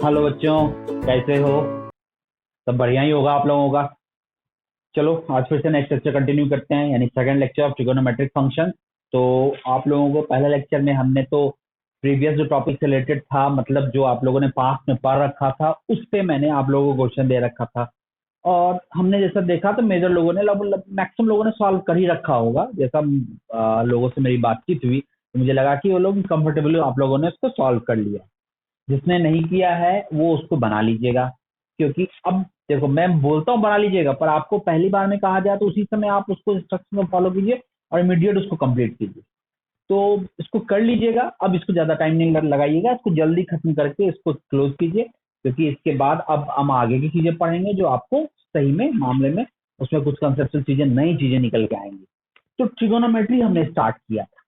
Hello बच्चों, कैसे हो? सब बढ़िया ही होगा आप लोगों का। चलो आज फिर से नेक्स्ट लेक्चर कंटिन्यू करते हैं, यानी second lecture of trigonometric function. तो आप लोगों को पहले लेक्चर में हमने तो प्रीवियस जो टॉपिक से रिलेटेड था, मतलब जो आप लोगों ने पास्ट में पढ़ रखा था, उस पे मैंने आप लोगों को क्वेश्चन दे रखा था। और हमने जैसा देखा तो मेजर लोगों ने मैक्सिमम लोगों ने सॉल्व कर ही रखा होगा। जैसा लोगों से मेरी बातचीत हुई तो मुझे लगा कि वो लोग कंफर्टेबली आप लोगों ने उसको सॉल्व कर लिया। जिसने नहीं किया है वो उसको बना लीजिएगा, क्योंकि अब देखो मैं बोलता हूँ बना लीजिएगा, पर आपको पहली बार में कहा जाए तो उसी समय आप उसको इंस्ट्रक्शन को फॉलो कीजिए और इमीडिएट उसको कंप्लीट कीजिए। तो इसको कर लीजिएगा। अब इसको ज्यादा टाइम नहीं लगाइएगा, इसको जल्दी खत्म करके इसको क्लोज कीजिए, क्योंकि इसके बाद अब हम आगे की चीजें पढ़ेंगे जो आपको सही में मामले में उसमें कुछ कंसेप्चुअल चीजें, नई चीजें निकल के आएंगी। तो ट्रिगोनोमेट्री हमने स्टार्ट किया था।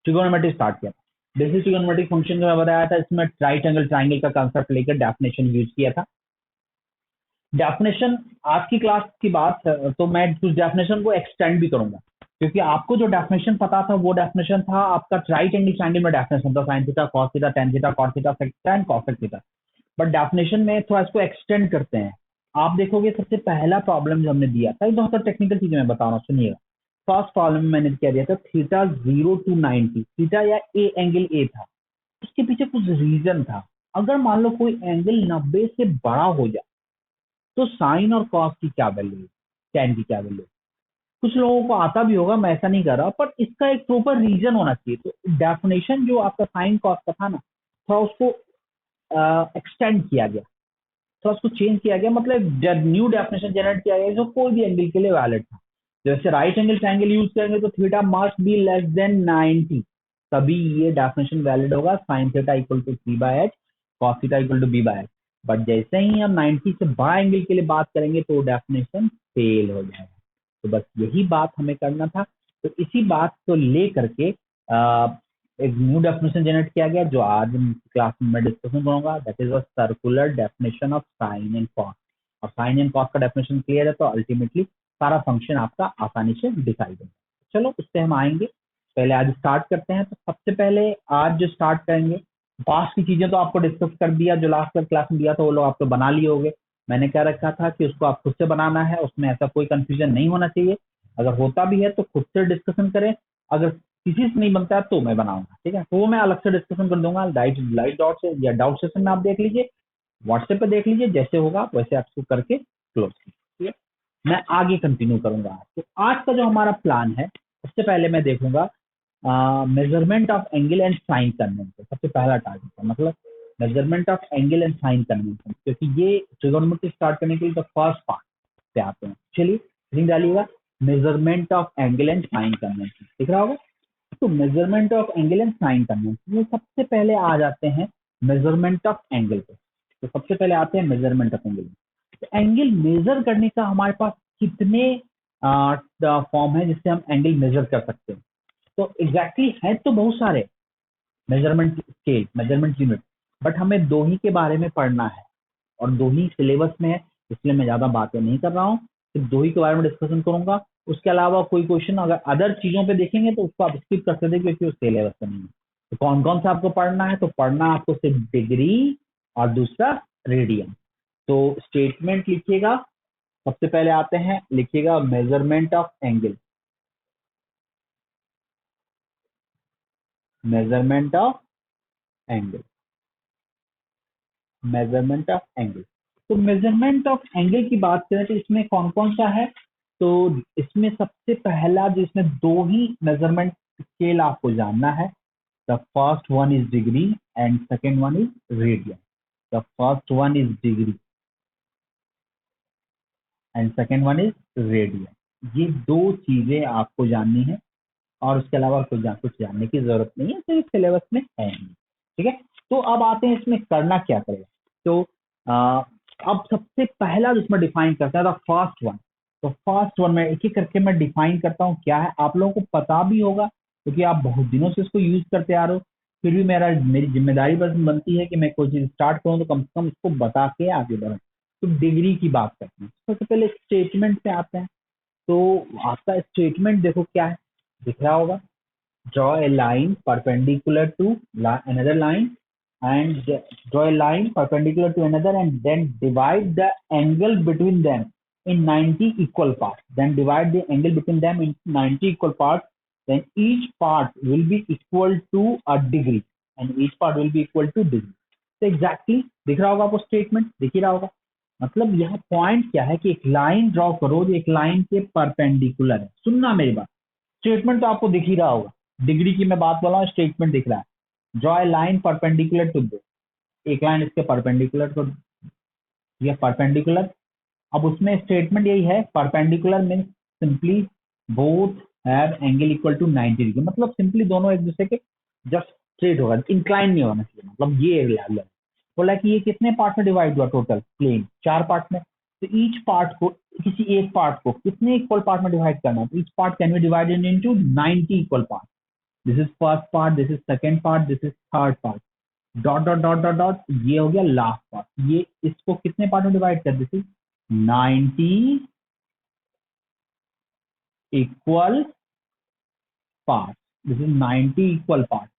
ट्रिगोनोमेट्री स्टार्ट किया बेसिक ट्रिगोनोमेट्रिक फंक्शन जो मैं बताया था, इसमें राइट एंगल ट्राइंगल का कंसेप्ट लेकर डेफिनेशन यूज किया था। डेफिनेशन आज की क्लास की बात है, तो मैं उस डेफिनेशन को एक्सटेंड भी करूंगा, क्योंकि आपको जो डेफिनेशन पता था वो डेफिनेशन था आपका राइट एंगल ट्राइंगल में डेफिनेशन था, sine theta cos theta tan theta cos theta sec theta and cosec theta. But definition में थोड़ा इसको एक्सटेंड करते हैं। आप देखोगे सबसे पहला प्रॉब्लम जो हमने दिया था, बहुत सारी टेक्निकल चीजें मैं बता रहा हूँ, सुनिएगा। फर्स्ट प्रॉब्लम में मैंने क्या दिया था, थीटा 0 to 90, थीटा या ए एंगल ए था। उसके पीछे कुछ रीजन था। अगर मान लो कोई एंगल 90 से बड़ा हो जाए तो साइन और कॉस की क्या वैल्यू है, टेन की क्या वैल्यू है। कुछ लोगों को आता भी होगा, मैं ऐसा नहीं कर रहा, पर इसका एक प्रॉपर रीजन होना चाहिए। तो डेफिनेशन जो आपका साइन कॉस का था ना, थोड़ा उसको एक्सटेंड किया गया, थोड़ा उसको चेंज किया गया, मतलब न्यू डेफिनेशन जनरेट किया गया जो कोई भी एंगल के लिए वैलिड था। जैसे राइट एंगल ट्रायंगल यूज करेंगे तो theta must be less than 90, तभी ये डेफिनेशन वैलिड होगा। Sine theta equal to C by H, cos theta equal to B by H. But जैसे ही हम 90 से बड़ा एंगल के लिए बात करेंगे तो डेफिनेशन फेल हो जाएगा। तो बस यही बात हमें करना था। तो इसी बात को लेकर के एक न्यू डेफिनेशन जनरेट किया गया जो आज क्लास में मैं डिस्कशन करूंगा। That is a circular definition of sine and cos. और साइन एंड कॉस का डेफिनेशन क्लियर है तो अल्टीमेटली सारा फंक्शन आपका आसानी से डिसाइड होगा। चलो उससे हम आएंगे, पहले आज स्टार्ट करते हैं। तो सबसे पहले आज जो स्टार्ट करेंगे, पास्ट की चीजें तो आपको डिस्कस कर दिया, जो लास्ट क्लास में दिया था वो लोग आप तो बना लिए होंगे। मैंने क्या रखा था कि उसको आप खुद से बनाना है, उसमें ऐसा कोई कंफ्यूजन नहीं होना चाहिए। अगर होता भी है तो खुद से डिस्कशन करें, अगर किसी से नहीं बनता है तो मैं बनाऊंगा, ठीक है। तो वो मैं अलग से डिस्कशन कर दूंगा लाइव डॉट से, या डाउट सेशन में आप देख लीजिए, व्हाट्सएप पे देख लीजिए, जैसे होगा वैसे आपको करके क्लोज कीजिए। मैं आगे कंटिन्यू करूंगा आज। तो आज का जो हमारा प्लान है, सबसे पहले मैं देखूंगा measurement of angle and sign convention. सबसे पहला टारगेट है, मतलब measurement of angle and sign convention, क्योंकि ये ट्रिगोनोमेट्री स्टार्ट करने के लिए तो फर्स्ट पार्ट पे आते हैं। चलिए लिख डालिएगा, measurement of angle and sign convention दिख रहा होगा। तो measurement of angle and sign convention, ये सबसे पहले आ जाते हैं मेजरमेंट ऑफ एंगल पे। तो सबसे पहले आते हैं मेजरमेंट ऑफ एंगल। तो एंगल मेजर करने का हमारे पास कितने फॉर्म है जिससे हम एंगल मेजर कर सकते हैं? तो एग्जैक्टली है तो बहुत सारे measurement scale, measurement unit, but हमें दो ही के बारे में पढ़ना है और दो ही सिलेबस में है, इसलिए मैं ज्यादा बातें नहीं कर रहा हूँ, सिर्फ दो ही के बारे में डिस्कशन करूंगा। उसके अलावा कोई क्वेश्चन अगर अदर चीजों पे देखेंगे तो उसको आप स्किप कर सकते हैं, क्योंकि उस सिलेबस में नहीं है। तो कौन कौन सा आपको पढ़ना है? तो पढ़ना आपको सिर्फ डिग्री और दूसरा रेडियन। तो स्टेटमेंट लिखिएगा, सबसे पहले आते हैं, लिखिएगा measurement of angle, measurement of angle, measurement of angle. तो मेजरमेंट ऑफ एंगल की बात करें तो इसमें कौन कौन सा है? तो इसमें सबसे पहला जो, इसमें दो ही मेजरमेंट स्केल आपको जानना है। The first one is degree and second one is radian. The first one is degree and second one is radian. ये दो चीजें आपको जाननी है और उसके अलावा कुछ जानने की जरूरत नहीं है, तो सिलेबस में है नहीं, ठीक है। तो अब आते हैं इसमें करना क्या करेगा। तो अब सबसे पहला जिसमें डिफाइन करता है फर्स्ट वन। तो फर्स्ट वन में एक एक करके मैं डिफाइन करता हूँ क्या है, आप लोगों को पता भी होगा क्योंकि आप बहुत दिनों से इसको यूज करते आ रहे हो। फिर भी मेरी जिम्मेदारी बस बनती है कि मैं कोई चीज स्टार्ट करूँ तो कम से कम इसको बता के आगे बढ़ूँ। तो डिग्री की बात करते हैं, सबसे पहले स्टेटमेंट पे आते हैं। तो आपका स्टेटमेंट देखो क्या है, दिख रहा होगा। Draw a line perpendicular to another line and draw a line perpendicular to another and then divide the angle between them in 90 equal parts. Then divide the angle between them in 90 equal parts. Then each part will be equal to a degree and each part will be equal to degree. तो exactly दिख रहा होगा आपको, statement दिख ही रहा होगा। मतलब यह पॉइंट क्या है कि एक लाइन ड्रॉ करो जो एक लाइन के परपेंडिकुलर है। सुनना मेरी बात, स्टेटमेंट तो आपको दिख ही रहा होगा, डिग्री की मैं बात बोला हूँ, स्टेटमेंट दिख रहा है। Draw a line perpendicular to this, एक लाइन इसके परपेंडिकुलर को, ये परपेंडिकुलर। अब उसमें स्टेटमेंट यही है, perpendicular means simply both have angle equal to 90 degree, मतलब सिंपली दोनों एक दूसरे के जस्ट स्ट्रेट होगा, इंक्लाइन नहीं होना चाहिए, मतलब ये लेवल है। बोला कि ये कितने पार्ट में डिवाइड हुआ, टोटल प्लेन 4 पार्ट में, तो ईच पार्ट को, किसी एक पार्ट को कितने इक्वल पार्ट में डिवाइड करना है, each part can be divided into 90 equal part. This is first part, this is second part, this is third part, dot dot dot dot dot, ये हो गया लास्ट पार्ट। ये इसको कितने पार्ट में डिवाइड कर, this is 90 equal part, this is 90 equal part.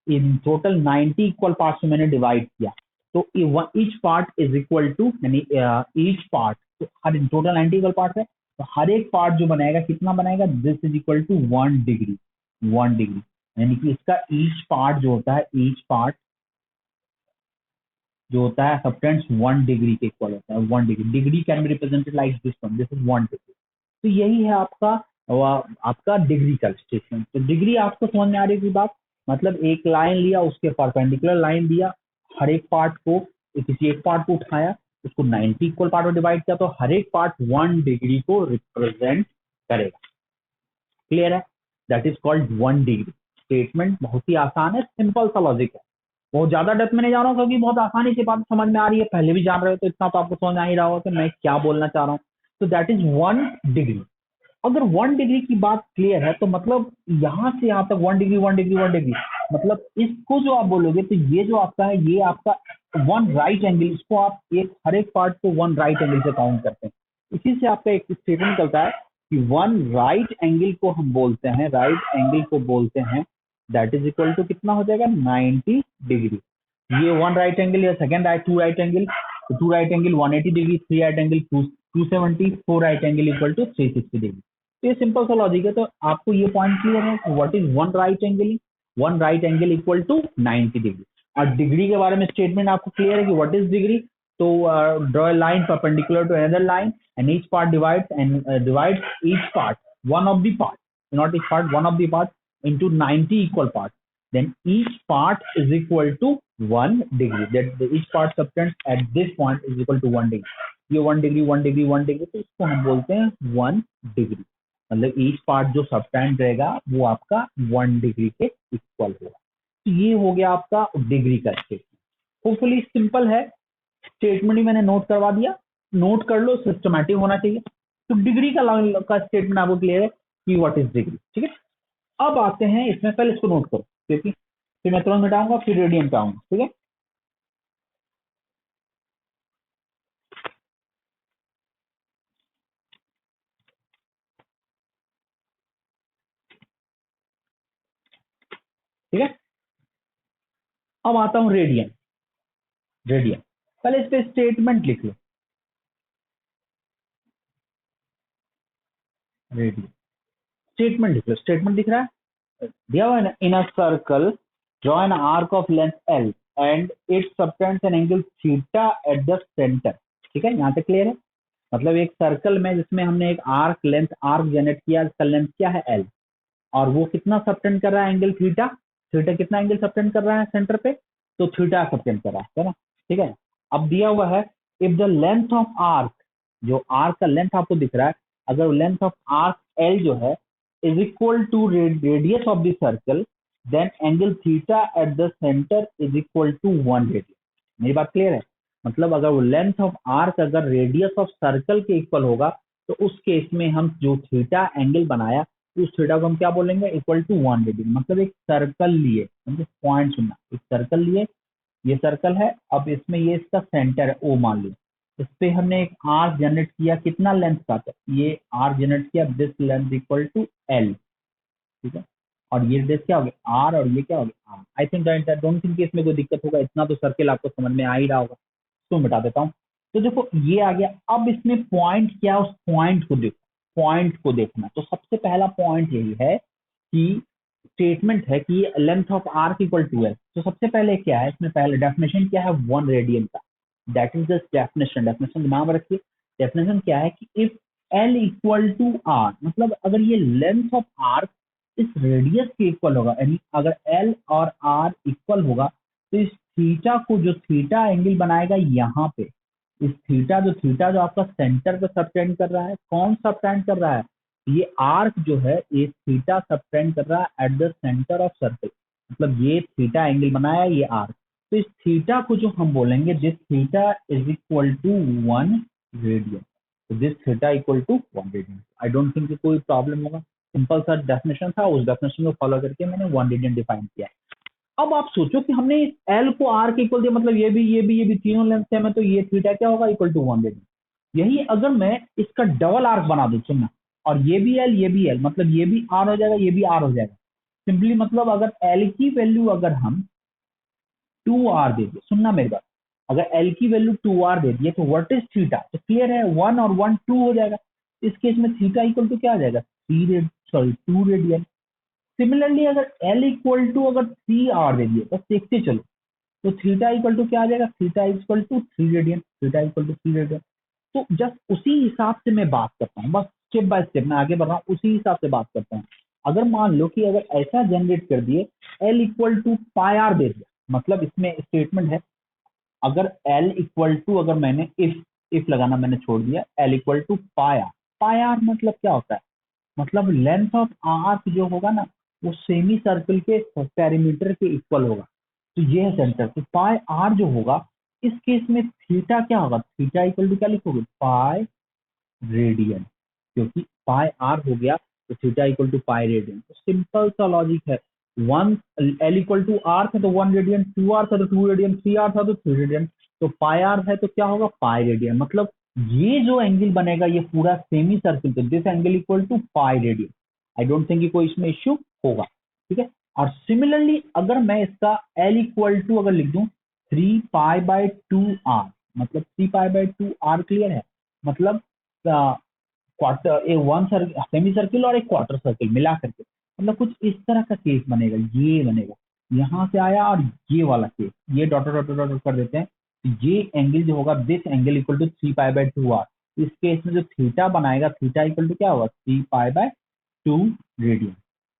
इन total 90 equal parts में मैंने डिवाइड किया, तो each part is equal to, यानी ईच पार्ट, तो हर टोटल 90 इक्वल पार्ट है, तो हर एक पार्ट जो बनाएगा कितना बनाएगा, this is equal to 1 degree, 1 degree, यानी कि इसका ईच पार्ट जो होता है, ईच पार्ट जो होता है सब्टेंस 1 डिग्री के इक्वल होता है, 1 degree. Degree can be represented like this one, this is 1 degree. तो यही है आपका डिग्री का स्टेटमेंट। तो डिग्री आपको समझ में आ रही है बात, मतलब एक लाइन लिया, उसके परपेंडिकुलर लाइन दिया, हर एक पार्ट को, किसी एक पार्ट को उठाया, उसको 90 इक्वल पार्ट में डिवाइड किया, तो हर एक पार्ट 1 डिग्री को रिप्रेजेंट करेगा। क्लियर है? That is called 1 degree statement. बहुत ही आसान है, सिंपल सा लॉजिक है, बहुत ज्यादा डेप्थ में नहीं जा रहा हूँ क्योंकि बहुत आसानी से बात समझ में आ रही है, पहले भी जान रहे हो, तो इतना तो आपको समझ आ ही रहा होगा कि मैं क्या बोलना चाह रहा हूँ। तो दैट इज 1 डिग्री। अगर 1 डिग्री की बात क्लियर है, तो मतलब यहाँ से यहाँ तक 1 डिग्री 1 डिग्री 1 डिग्री, मतलब इसको जो आप बोलोगे, तो ये जो आपका है, ये आपका 1 राइट एंगल, इसको आप एक हर एक पार्ट को 1 राइट एंगल से काउंट करते हैं। इसी से आपका एक स्टेटमेंट निकलता है कि 1 राइट एंगल को हम बोलते हैं, राइट एंगल को बोलते हैं, दैट इज इक्वल टू कितना हो जाएगा, 90 डिग्री। ये 1 राइट एंगल या सेकेंड राइट, 2 राइट एंगल, तो 2 right angle 180 degree, 3 right angle 270, 4 right angle equal to 360 degree. तो ये सिंपल सा लॉजिक है। तो आपको ये पॉइंट क्लियर है, what is 1 right angle, 1 right angle equal to 90 degree. और डिग्री के बारे में स्टेटमेंट आपको क्लियर है कि व्हाट इज डिग्री। तो draw a line perpendicular to another line and each part divide each part, one of the part, not each part, one of the part into 90 equal parts, then each part is equal to 1 degree, that each part subtends at this point is equal to 1 degree। ये 1 degree 1 degree 1 degree, तो इसको हम बोलते हैं 1 degree, मतलब each part जो subtend रहेगा वो आपका 1 डिग्री के इक्वल होगा। तो ये हो गया आपका डिग्री का स्टेटमेंट। होपफुली सिंपल है, स्टेटमेंट ही मैंने नोट करवा दिया, नोट कर लो, सिस्टमैटिक होना चाहिए। तो डिग्री का स्टेटमेंट आपको क्लियर है कि व्हाट इज डिग्री, ठीक है। अब आते हैं इसमें, पहले इसको नोट करो क्योंकि फिर मैं तुरंत मिटाऊंगा, फिर रेडियन पे आऊंगा, ठीक है। ठीक है, अब आता हूं रेडियन। रेडियन पहले इस पे स्टेटमेंट लिख लो, रेडियन स्टेटमेंट लिख लो। स्टेटमेंट दिख रहा है, दिया हुआ है, in a circle draw an arc of length L and it subtends an angle theta at the centre. ठीक है, यहाँ तक क्लियर है। मतलब एक सर्कल में जिसमें हमने एक आर्क जनरेट किया, जिसका लेंथ क्या है एल, और वो कितना सबटेंड कर रहा है, एंगल थीटा। थीटा कितना एंगल सबटेंड कर रहा है सेंटर पे, तो थीटा सबटेंड कर रहा है ना। ठीक है, अब दिया हुआ है if the length of arc, जो आर्क का लेंथ आपको दिख रहा है, अगर लेंथ ऑफ आर्क एल जो है is equal to radius of the circle, then angle theta at the centre is equal to 1 radius. मेरी बात क्लियर है? मतलब अगर वो लेंथ ऑफ आर्क अगर रेडियस ऑफ सर्कल के इक्वल होगा, तो उस केस में हम जो थीटा एंगल बनाया, उस थीटा को हम क्या बोलेंगे, इक्वल टू 1 डिग्री। मतलब एक सर्कल लिए, मतलब पॉइंट सुनना, एक सर्कल लिए, ये सर्कल है, अब इसमें ये इसका सेंटर है ओ मान लो, इस पे हमने एक आर्क जनरेट किया, कितना लेंथ का, तो ये आर्क जनरेट किया, this length equal to L. ठीक है, और ये रेडियस क्या होगी आर, और ये क्या होगी R. I think don't think इसमें कोई दिक्कत होगा, इतना तो सर्किल आपको समझ में आ ही रहा होगा। तो मिटा देता हूँ। तो देखो ये आ गया। अब इसमें पॉइंट क्या, उस पॉइंट को देखो, पॉइंट को देखना। तो सबसे पहला पॉइंट यही है कि स्टेटमेंट है कि length of arc equal to L. तो सबसे पहले क्या है इसमें, पहले डेफिनेशन क्या है 1 रेडियन का, that is just definition. Definition दिमाग में रखिए। डेफिनेशन क्या है कि if L equal to R, मतलब अगर ये लेंथ ऑफ आर्क इस रेडियस के इक्वल होगा, यानी अगर एल और आर इक्वल होगा, तो इस थीटा को, जो थीटा एंगल बनाएगा यहाँ पे, इस थीटा जो आपका सेंटर पे सबटेंड कर रहा है, कौन सबटेंड कर रहा है, ये आर्क जो है ये थीटा सबटेंड कर रहा है eight the centre of circle. मतलब ये थीटा एंगल बनाया ये आर्क। तो इस थीटा को जो हम बोलेंगे, this theta is equal to 1 radian. तो this theta equal to 1 radian. I don't think कोई प्रॉब्लम होगा। सिंपल सा डेफिनेशन था, उस डेफिनेशन को फॉलो करके मैंने 1 रेडियन डिफाइन किया है। अब आप सोचो कि हमने इस एल को आर के इक्वल दिया, मतलब ये भी तीनों लेंथ सेम है, तो ये थीटा क्या होगा इक्वल टू 1 रेडियन। यही अगर मैं इसका डबल आर्क बना दूं, सुनना, और ये भी एल, मतलब ये भी आर हो जाएगा, ये भी आर हो जाएगा। सिंपली मतलब अगर एल की वैल्यू अगर हम 2r दे दिए, सुनना मेरी बात, अगर एल की वैल्यू 2r दे दिए तो व्हाट इज थीटा, तो क्लियर है 1 और 1 2 हो जाएगा। इस केस में थीटा इक्वल टू क्या आ जाएगा 2 रेडियन। सिमिलरली अगर एल इक्वल टू अगर 3r दे दिए, बस देखते चलो, तो थीटा इक्वल टू क्या आ जाएगा, theta equal to 3 radian, theta equal to 3 radian. तो जस्ट उसी हिसाब से मैं बात करता हूँ, बस स्टेप बाय स्टेप मैं आगे बढ़ रहा हूँ, उसी हिसाब से बात करता हूँ। अगर मान लो कि अगर ऐसा जनरेट कर दिए, L equal to pi R दे दिया, मतलब इसमें स्टेटमेंट है, अगर एल इक्वल टू, अगर मैंने इफ लगाना मैंने छोड़ दिया, L equal to pi R मतलब क्या होता है, मतलब लेंथ ऑफ आर्क जो होगा ना, वो सेमी सर्कल के पेरीमीटर के इक्वल होगा। तो ये है सेंटर। तो पाई आर जो होगा, इस केस में थीटा क्या होगा, थीटा इक्वल टू क्या लिखोगे, पाई रेडियन, क्योंकि पाई आर हो गया तो theta equal to pi radian. तो सिंपल सा लॉजिक है। 1 एल इक्वल टू आर था तो 1 रेडियन, 2r था तो 2 रेडियन, 3r था तो 3 रेडियन, तो पाई आर है तो क्या होगा पाई रेडियन। मतलब ये जो एंगल बनेगा ये पूरा सेमी सर्किल, तो this angle equal to pi radian. I don't think कोई इसमें इश्यू होगा, ठीक है। और सिमिलरली अगर मैं इसका एल इक्वल टू अगर लिख दूं 3 पाई बाय 2r, मतलब 3 पाई बाय 2r, क्लियर है। मतलब क्वार्टर, एक वन सर्किल, सेमी सर्किल और एक क्वार्टर सर्किल मिला करके, मतलब कुछ इस तरह का केस बनेगा, ये बनेगा। यहाँ से आया और ये वाला केस, ये डॉटर डॉटर डॉटर कर देते हैं, तो ये एंगल जो होगा, this angle equal to 3 pi by 2r। इस केस में जो थीटा बनाएगा, थीटा इक्वल टू क्या होगा 3 पाई बाय 2 रेडियन।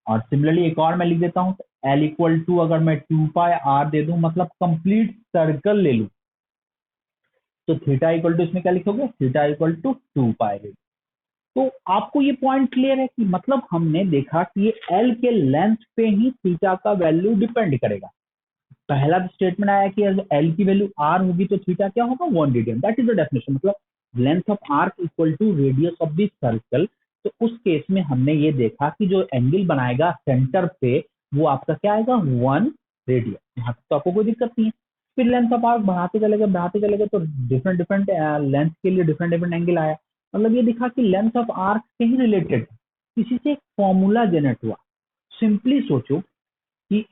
और सिमिलरली एक और मैं लिख देता हूँ, एल इक्वल टू अगर मैं 2 पाई आर दे दूं, मतलब कंप्लीट सर्कल ले लूं, तो थीटा इक्वल टू इसमें क्या लिखोगे, theta equal to 2 pi radian. तो आपको ये पॉइंट क्लियर है कि मतलब हमने देखा कि ये एल के लेंथ पे ही थीटा का वैल्यू डिपेंड करेगा। पहला स्टेटमेंट आया कि एल की वैल्यू आर होगी तो थीटा क्या होगा 1 radian, that is the definition. मतलब length of arc equal to radius of the circle. तो उस केस में हमने ये देखा कि जो एंगल बनाएगा सेंटर पे, वो आपका क्या आएगा 1 रेडियन। यहाँ तक तो आपको कोई दिक्कत नहीं है। फिर लेंथ ऑफ आर्क बढ़ाते चले गए तो डिफरेंट डिफरेंट लेंथ के लिए डिफरेंट डिफरेंट एंगल आया। मतलब ये दिखा कि लेंथ ऑफ आर्क से ही रिलेटेड किसी से एक फॉर्मूला जनरेट हुआ। सिंपली सोचो कि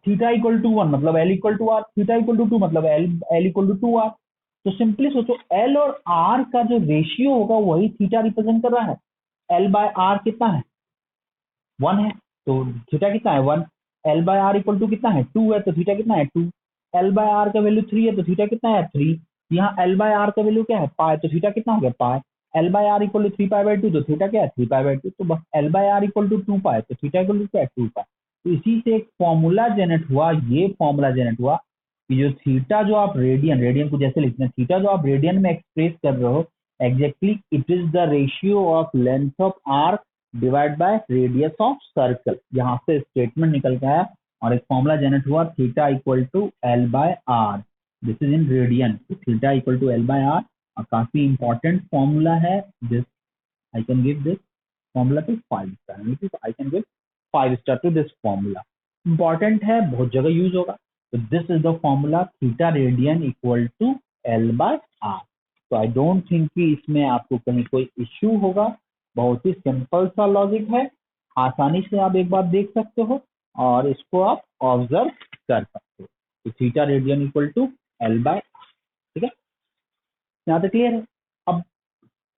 थीटा इक्वल टू 1 मतलब L equal to R, theta equal to 2 मतलब एल इक्वल टू 2r। तो सिंपली सोचो एल और आर का जो रेशियो होगा वही थीटा रिप्रेजेंट कर रहा है। एल बाय आर कितना है 1 है, तो थीटा कितना है 1। L by R equal to कितना है 2 है, तो थीटा कितना है 2। एल बाय आर का वैल्यू 3 है तो थीटा कितना है 3। यहाँ एल बाय आर का वैल्यू क्या है पाई, तो थीटा कितना हो गया pi. L by R equal to 3 pi by 2, तो थीटा क्या है 3 पाई बाय 2। तो बस L by R equal to 2 pi, तो थीटा इक्वल टू क्या है 2 पाई। तो इसी से एक फॉर्मूला जनरेट हुआ, ये फॉर्मूला जनरेट हुआ कि जो थीटा जो आप रेडियन, रेडियन को जैसे लिखते हैं, थीटा जो आप रेडियन में एक्सप्रेस कर रहे हो, exactly it is the ratio of length of arc divide by radius of circle. यहाँ से स्टेटमेंट निकल के आया और एक फॉर्मूला जनरेट हुआ theta equal to L by R. This is in radian, theta equal to L by R. और काफी इंपॉर्टेंट फॉर्मूला है this. I can give this formula to 5 star, I can give 5 star to this formula. Important है, बहुत जगह use होगा। तो this is the formula theta radian equal to L by R. तो I don't think कि इसमें आपको कहीं कोई इश्यू होगा, बहुत ही सिंपल सा लॉजिक है। आसानी से आप एक बार देख सकते हो और इसको आप ऑब्जर्व कर सकते हो। तो theta radian equal to L by, ठीक है, यहाँ तक क्लियर है। अब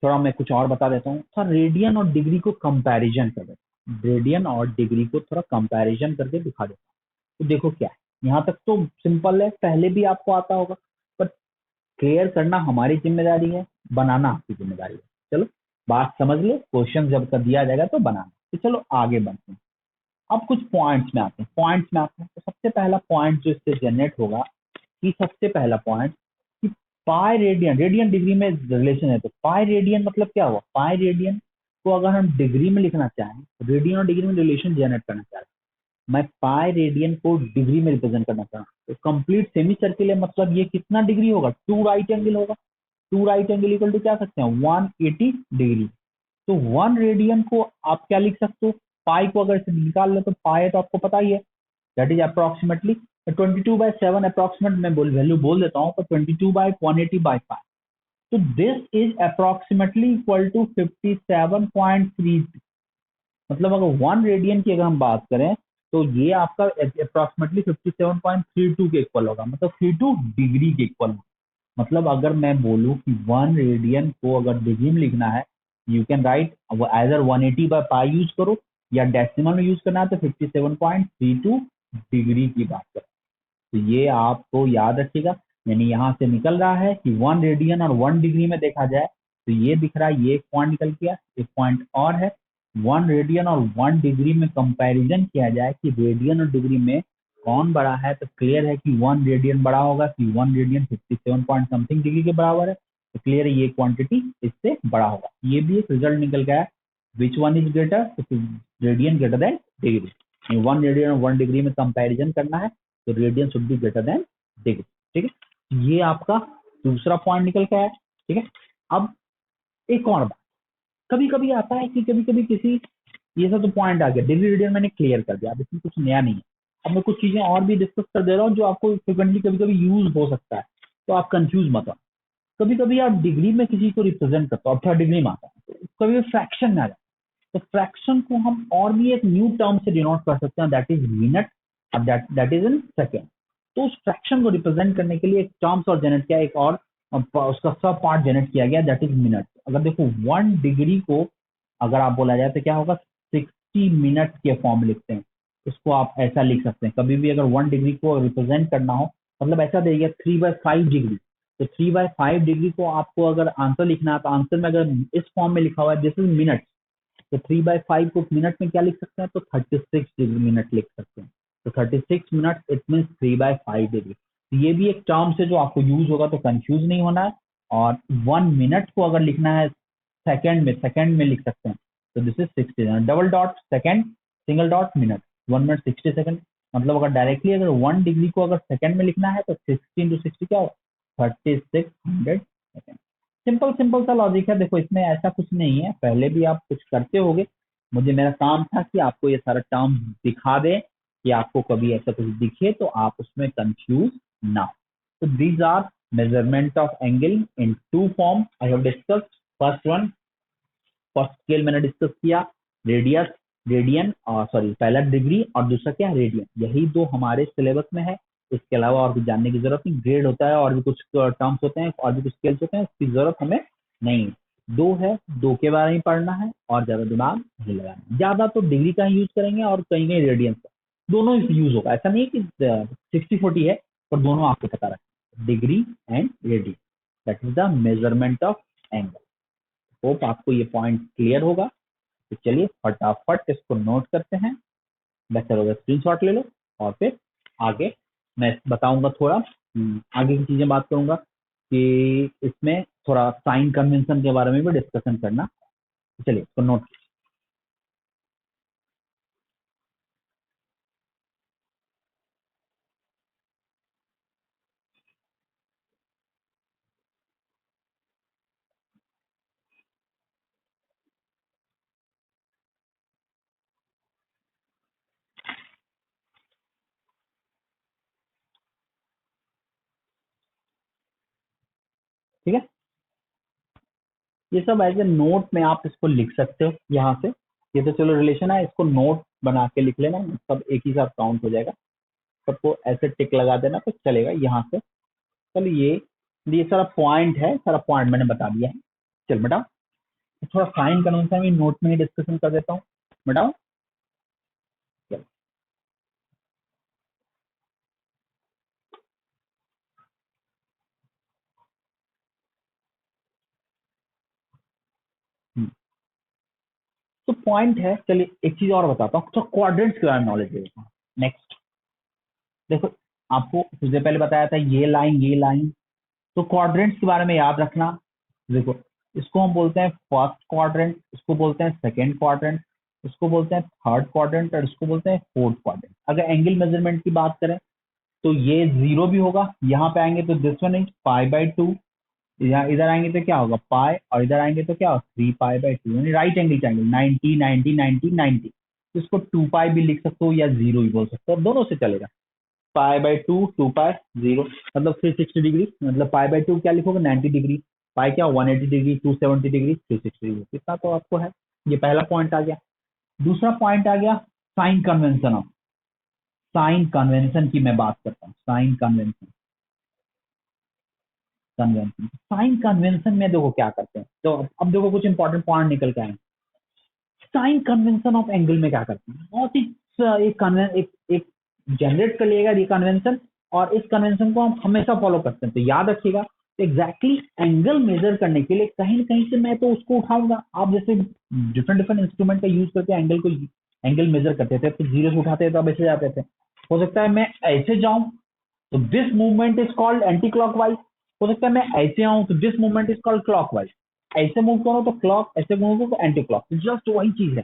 थोड़ा मैं कुछ और बता देता हूँ, सर रेडियन और डिग्री को कंपैरिजन कर देता हूँ, रेडियन और डिग्री को थोड़ा कंपैरिजन करके दिखा देता हूँ। तो देखो क्या है, यहाँ तक तो सिंपल है, पहले भी आपको आता होगा, पर क्लियर करना हमारी जिम्मेदारी है, बनाना आपकी जिम्मेदारी है। चलो बात समझ लो, क्वेश्चन जब कर दिया जाएगा तो बनाना। तो चलो आगे बढ़ते हैं। अब कुछ पॉइंट्स में आते हैं, तो सबसे पहला पॉइंट जो इससे जनरेट होगा कि सबसे पहला पॉइंट कि पाई रेडियन, रेडियन डिग्री में रिलेशन है, तो पाई रेडियन मतलब क्या हुआ, पाई रेडियन को अगर हम डिग्री में लिखना चाहें, रेडियन और डिग्री में रिलेशन जनरेट करना चाह रहे हैं, मैं पाई रेडियन को डिग्री में रिप्रेजेंट करना चाह रहा हूँ, तो कंप्लीट सेमी सर्किल है, मतलब ये कितना डिग्री होगा, टू राइट एंगल होगा। Two right angle equal to क्या सकते हैं, 180 डिग्री। तो वन रेडियन को आप क्या लिख सकते हो, पाई को अगर इसे निकाल लो तो पाई तो आपको पता ही है, दैट इज अप्रोक्सीमेटली 22/7, अप्रोक्सीमेट मैं वैल्यू बोल देता हूँ, तो 22/180/5। तो this is approximately equal to 57.3। मतलब अगर वन रेडियन की अगर हम बात करें तो ये आपका अप्रोक्सीमेटली 57.32 के इक्वल होगा, मतलब 32 डिग्री के इक्वल होगा। मतलब अगर मैं बोलूं कि वन रेडियन को अगर डिग्री में लिखना है, यू कैन राइट एजर 180/पाई यूज करो, या डेसिमल में यूज करना है तो 57.32 डिग्री की बात करें। तो ये आपको याद रखिएगा, यानी यहाँ से निकल रहा है कि वन रेडियन और वन डिग्री में देखा जाए तो ये दिख रहा है, ये एक पॉइंट निकल गया। एक पॉइंट और है, वन रेडियन और वन डिग्री में कंपैरिजन किया जाए कि रेडियन और डिग्री में कौन बड़ा है, तो क्लियर है कि वन रेडियन बड़ा होगा, कि one radian 57 point something degree के बराबर है, तो क्लियर है ये क्वांटिटी इससे बड़ा होगा। ये भी एक रिजल्ट निकल गया है, which one is greater, radian greater than degree. One radian और वन डिग्री में कंपैरिजन करना है तो radian should be greater than degree, ठीक है। ये आपका दूसरा पॉइंट निकल के आया, ठीक है। अब एक और बात, कभी कभी आता है कि कभी कभी किसी, ये सब तो पॉइंट आ गया, डिग्री रेडियन मैंने क्लियर कर दिया, अब इसमें कुछ नया नहीं है। अब मैं कुछ चीजें और भी डिस्कस कर दे रहा हूँ जो आपको फ्रिक्वेंटली कभी कभी यूज हो सकता है, तो आप कंफ्यूज मत हो। कभी कभी आप डिग्री में किसी को रिप्रेजेंट करते हो, अब थर्ड डिग्री में आता है, तो कभी फ्रैक्शन में आ जाए, तो फ्रैक्शन को हम और भी एक न्यू टर्म से डिनोट कर सकते हैं, that is minute, that is in second. तो उस फ्रैक्शन को रिप्रेजेंट करने के लिए एक टर्म्स और जनरेट किया, एक और उसका सब पार्ट जनरेट किया गया, दैट इज मिनट। अगर देखो वन डिग्री को अगर आप बोला जाए तो क्या होगा, 60 मिनट के फॉर्म में लिखते हैं, उसको आप ऐसा लिख सकते हैं। कभी भी अगर वन डिग्री को रिप्रेजेंट करना हो, मतलब ऐसा देगा 3/5 डिग्री, तो 3/5 डिग्री को आपको अगर आंसर लिखना है, तो आंसर में अगर इस फॉर्म में लिखा हुआ है दिस इज मिनट, तो 3/5 को मिनट में क्या लिख सकते हैं, तो 36 मिनट लिख सकते हैं। तो 36 मिनट इट मीन 3/5 डिग्री। तो ये भी एक टर्म से जो आपको यूज होगा, तो कंफ्यूज नहीं होना है। और 1 मिनट को अगर लिखना है सेकंड में लिख सकते हैं, तो this is 60, double dot second, single dot minute, 1 minute 60 second. मतलब अगर डायरेक्टली अगर वन डिग्री को अगर सेकंड में लिखना है तो 60 × 60 क्या होगा, 3600 सेकंड। सिंपल सिंपल सा लॉजिक है, देखो इसमें ऐसा कुछ नहीं है, पहले भी आप कुछ करते होगे। मुझे मेरा काम था कि आपको ये सारा टर्म दिखा दे, कि आपको कभी ऐसा कुछ दिखे तो आप उसमें कंफ्यूज ना हो। तो these are measurement of angle in two form I have discuss. First one, first scale मैंने डिस्कस किया, रेडियस, रेडियन, और सॉरी पहला डिग्री और दूसरा क्या, रेडियन। यही दो हमारे सिलेबस में है, इसके अलावा और कुछ जानने की जरूरत नहीं। ग्रेड होता है और भी कुछ टर्म्स होते हैं और भी कुछ स्केल्स होते हैं, उसकी जरूरत हमें नहीं है। दो है, दो के बारे में पढ़ना है और ज्यादा दिमाग नहीं लगाना। ज्यादा तो डिग्री का ही यूज करेंगे और कहीं कहीं रेडियन का, दोनों ही यूज होगा। ऐसा नहीं है कि 60/40 है, पर दोनों आपको पता रखें, degree and radian, that is the measurement of angle. Hope आपको ये पॉइंट क्लियर होगा। तो चलिए फटाफट इसको नोट करते हैं, बेहतर होगा स्क्रीनशॉट ले लो, और फिर आगे मैं बताऊंगा थोड़ा, आगे की चीजें बात करूंगा कि इसमें थोड़ा साइन कन्वेंशन के बारे में भी डिस्कशन करना। चलिए इसको नोट। ठीक है, ये सब एज ए नोट में आप इसको लिख सकते हो यहाँ से, ये तो चलो रिलेशन है, इसको नोट बना के लिख लेना, सब एक ही साथ काउंट हो जाएगा, सबको ऐसे टिक लगा देना तो चलेगा यहाँ से। चलो ये सारा पॉइंट है, सारा पॉइंट मैंने बता दिया है। चल बेटा थोड़ा साइन कन्वेंशन में नोट में ही डिस्कशन कर देता हूँ, बताओ। चल तो पॉइंट है, चलिए एक चीज और बताता हूँ, तो क्वाड्रेंट्स के बारे में नॉलेज दे देता हूँ। नेक्स्ट देखो, आपको सबसे पहले बताया था ये लाइन, तो क्वाड्रेंट्स के बारे में याद रखना। देखो इसको हम बोलते हैं फर्स्ट क्वाड्रेंट, इसको बोलते हैं सेकंड क्वाड्रेंट, इसको बोलते हैं थर्ड क्वाड्रेंट और इसको बोलते हैं फोर्थ क्वाड्रेंट। अगर एंगल मेजरमेंट की बात करें तो ये 0 भी होगा, यहाँ पे आएंगे तो दिस वन इज π/2, यहाँ इधर आएंगे तो क्या होगा पाई, और इधर आएंगे तो क्या होगा 3π/2, यानी राइट एंगल ट्रायंगल 90 90 90 90। तो इसको 2π भी लिख सकते हो या 0 भी बोल सकते हो, दोनों से चलेगा। π/2 2π 0 मतलब 360 डिग्री, मतलब π/2 क्या लिखोगे 90 डिग्री, पाई क्या 180 डिग्री, 270 डिग्री, 360 डिग्री। इतना तो आपको है। ये पहला पॉइंट आ गया। दूसरा पॉइंट आ गया sign convention of, sign convention की मैं बात करता हूँ। Sign convention, convention sign convention में देखो क्या करते हैं, तो अब देखो कुछ इंपॉर्टेंट पॉइंट निकल के आए। साइन कन्वेंशन ऑफ एंगल में क्या करते हैं, बहुत ही एक जनरेट कर लिएगा ये कन्वेंशन, और इस कन्वेंशन को हम हमेशा फॉलो करते हैं। तो याद रखिएगा एग्जैक्टली एंगल मेजर करने के लिए कहीं ना कहीं से मैं तो उसको उठाऊंगा। आप जैसे डिफरेंट डिफरेंट इंस्ट्रूमेंट का यूज करके एंगल मेजर करते थे, तो जीरो से उठाते थे तो अब ऐसे जाते थे। हो सकता है मैं ऐसे जाऊं तो this movement is called anti clockwise, हो सकता है मैं ऐसे आऊं तो this movement is called clockwise. ऐसे मूव करो तो क्लॉक, ऐसे मूव करो तो एंटी क्लॉक, जस्ट वही चीज है।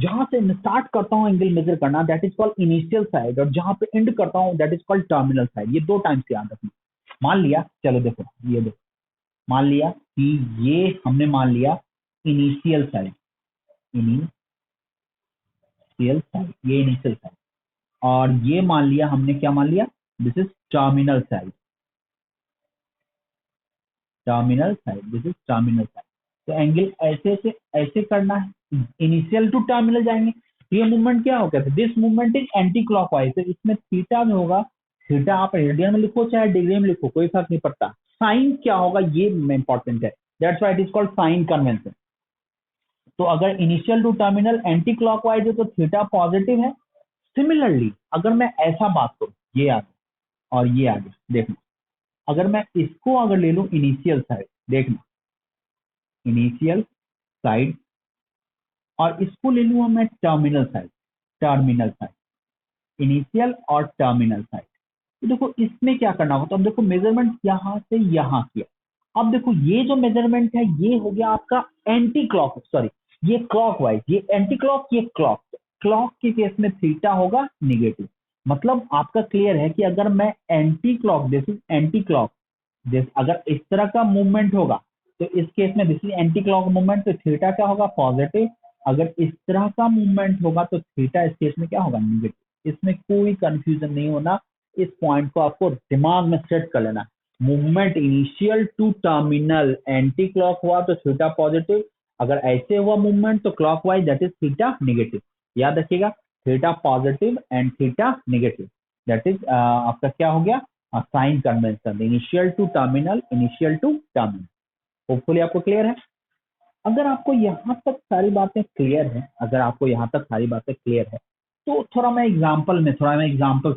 जहां से मैं स्टार्ट करता हूँ एंगल मेजर करना that is called initial side, और जहां पे एंड करता हूँ that is called terminal side. ये दो टाइम्स याद रखना। मान लिया, चलो देखो ये देखो, मान लिया कि ये हमने मान लिया इनिशियल साइड, इनिशियल साइड, ये इनिशियल साइड, और ये मान लिया हमने, क्या मान लिया, this is terminal side, terminal side, this is terminal side. तो एंगल ऐसे से ऐसे करना है, इनिशियल टू टर्मिनल जाएंगे। ये मूवमेंट क्या होगा, this movement is anti clockwise, तो इसमें थीटा में होगा, थीटा आप रेडियन में लिखो चाहे डिग्री में लिखो कोई फर्क नहीं पड़ता। साइन क्या होगा ये इंपॉर्टेंट है, that's why it is called sign convention. तो अगर initial to terminal anti clockwise है तो थीटा पॉजिटिव है। सिमिलरली अगर मैं ऐसा बात करूं, ये आगे और ये आगे देखना, अगर मैं इसको अगर ले लूं इनिशियल साइड, देखना इनिशियल साइड, और इसको ले लूंगा मैं terminal side, terminal side, initial और टर्मिनल साइड। तो देखो इसमें क्या करना होगा, तो अब देखो मेजरमेंट यहां से यहां किया। अब देखो ये जो मेजरमेंट है ये हो गया आपका एंटी क्लॉक, सॉरी ये क्लॉकवाइज, ये एंटी क्लॉक, ये क्लॉक। क्लॉक के केस में थीटा होगा निगेटिव। मतलब आपका क्लियर है कि अगर मैं anti clock, this is anti clock, this अगर इस तरह का मूवमेंट होगा तो इस केस में this is anti clock movement, तो थीटा क्या होगा पॉजिटिव। अगर इस तरह का मूवमेंट होगा तो थीटा इस केस में क्या होगा निगेटिव। इसमें कोई कंफ्यूजन नहीं होना, इस पॉइंट को आपको दिमाग में सेट कर लेना। Movement initial to terminal anti clock हुआ तो थीटा पॉजिटिव, अगर ऐसे हुआ मूवमेंट तो clockwise that is theta negative. याद रखिएगा theta positive and theta negative, that is आपका क्या हो गया sign convention, initial to terminal, initial to terminal. Hopefully आपको क्लियर है। अगर आपको यहाँ तक सारी बातें क्लियर है, अगर आपको यहाँ तक सारी बातें क्लियर है तो थोड़ा मैं एग्जांपल सेट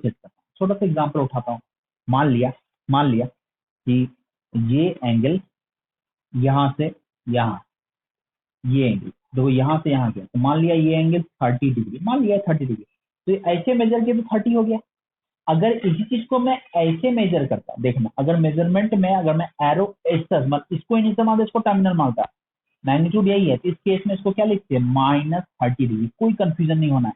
करता हूँ, छोटा सा एग्जांपल उठाता हूँ। मान लिया कि ये एंगल यहाँ से यहाँ, ये एंगल देखो यहाँ से यहाँ गया, तो मान लिया ये एंगल 30 डिग्री, मान लिया 30 डिग्री, तो ये ऐसे मेजर किया तो 30 हो गया। अगर इसी चीज को मैं ऐसे मेजर करता, देखना अगर मेजरमेंट में अगर मैं एरो ऐसा मतलब इसको इनिशियल मानता, इसको टर्मिनल मानता, मैग्नीट्यूड यही है, तो इस केस में इसको क्या लिखते हैं -30 डिग्री। कोई कंफ्यूजन नहीं होना है,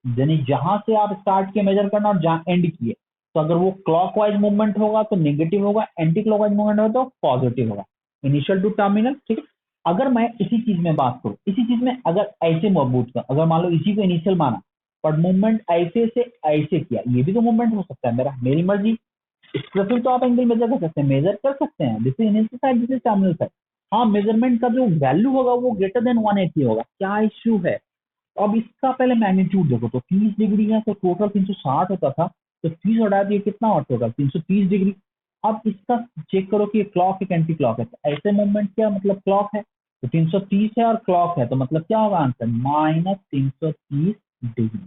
यानी जहां से आप स्टार्ट किए मेजर करना और जहां एंड किए, तो अगर वो क्लॉकवाइज मूवमेंट होगा तो नेगेटिव होगा, एंटी क्लॉकवाइज मूवमेंट होगा तो पॉजिटिव होगा, इनिशियल टू टर्मिनल। ठीक है, अगर मैं इसी चीज में बात करूं, इसी चीज में अगर ऐसे मजबूत कर, अगर मान लो इसी को इनिशियल माना पर मूवमेंट ऐसे से ऐसे किया, ये भी तो मूवमेंट हो सकता है, मेरी मर्जी। इसका फिर तो आप एंगल मेजर कर सकते हैं, मेजर कर सकते हैं, this is initial side, this is terminal side. हाँ मेजरमेंट का जो वैल्यू होगा वो ग्रेटर देन 180 होगा, क्या इश्यू है। अब इसका पहले मैग्नीट्यूड देखो, तो 30 डिग्री है तो टोटल 360 होता था, तो 30 हटा दिए कितना और टोटल 330 डिग्री। अब इसका चेक करो कि क्लॉक है कि एंटी क्लॉक है, तो ऐसे मूवमेंट क्या मतलब क्लॉक है, तो 330 है और क्लॉक है, तो मतलब क्या होगा आंसर -330 डिग्री,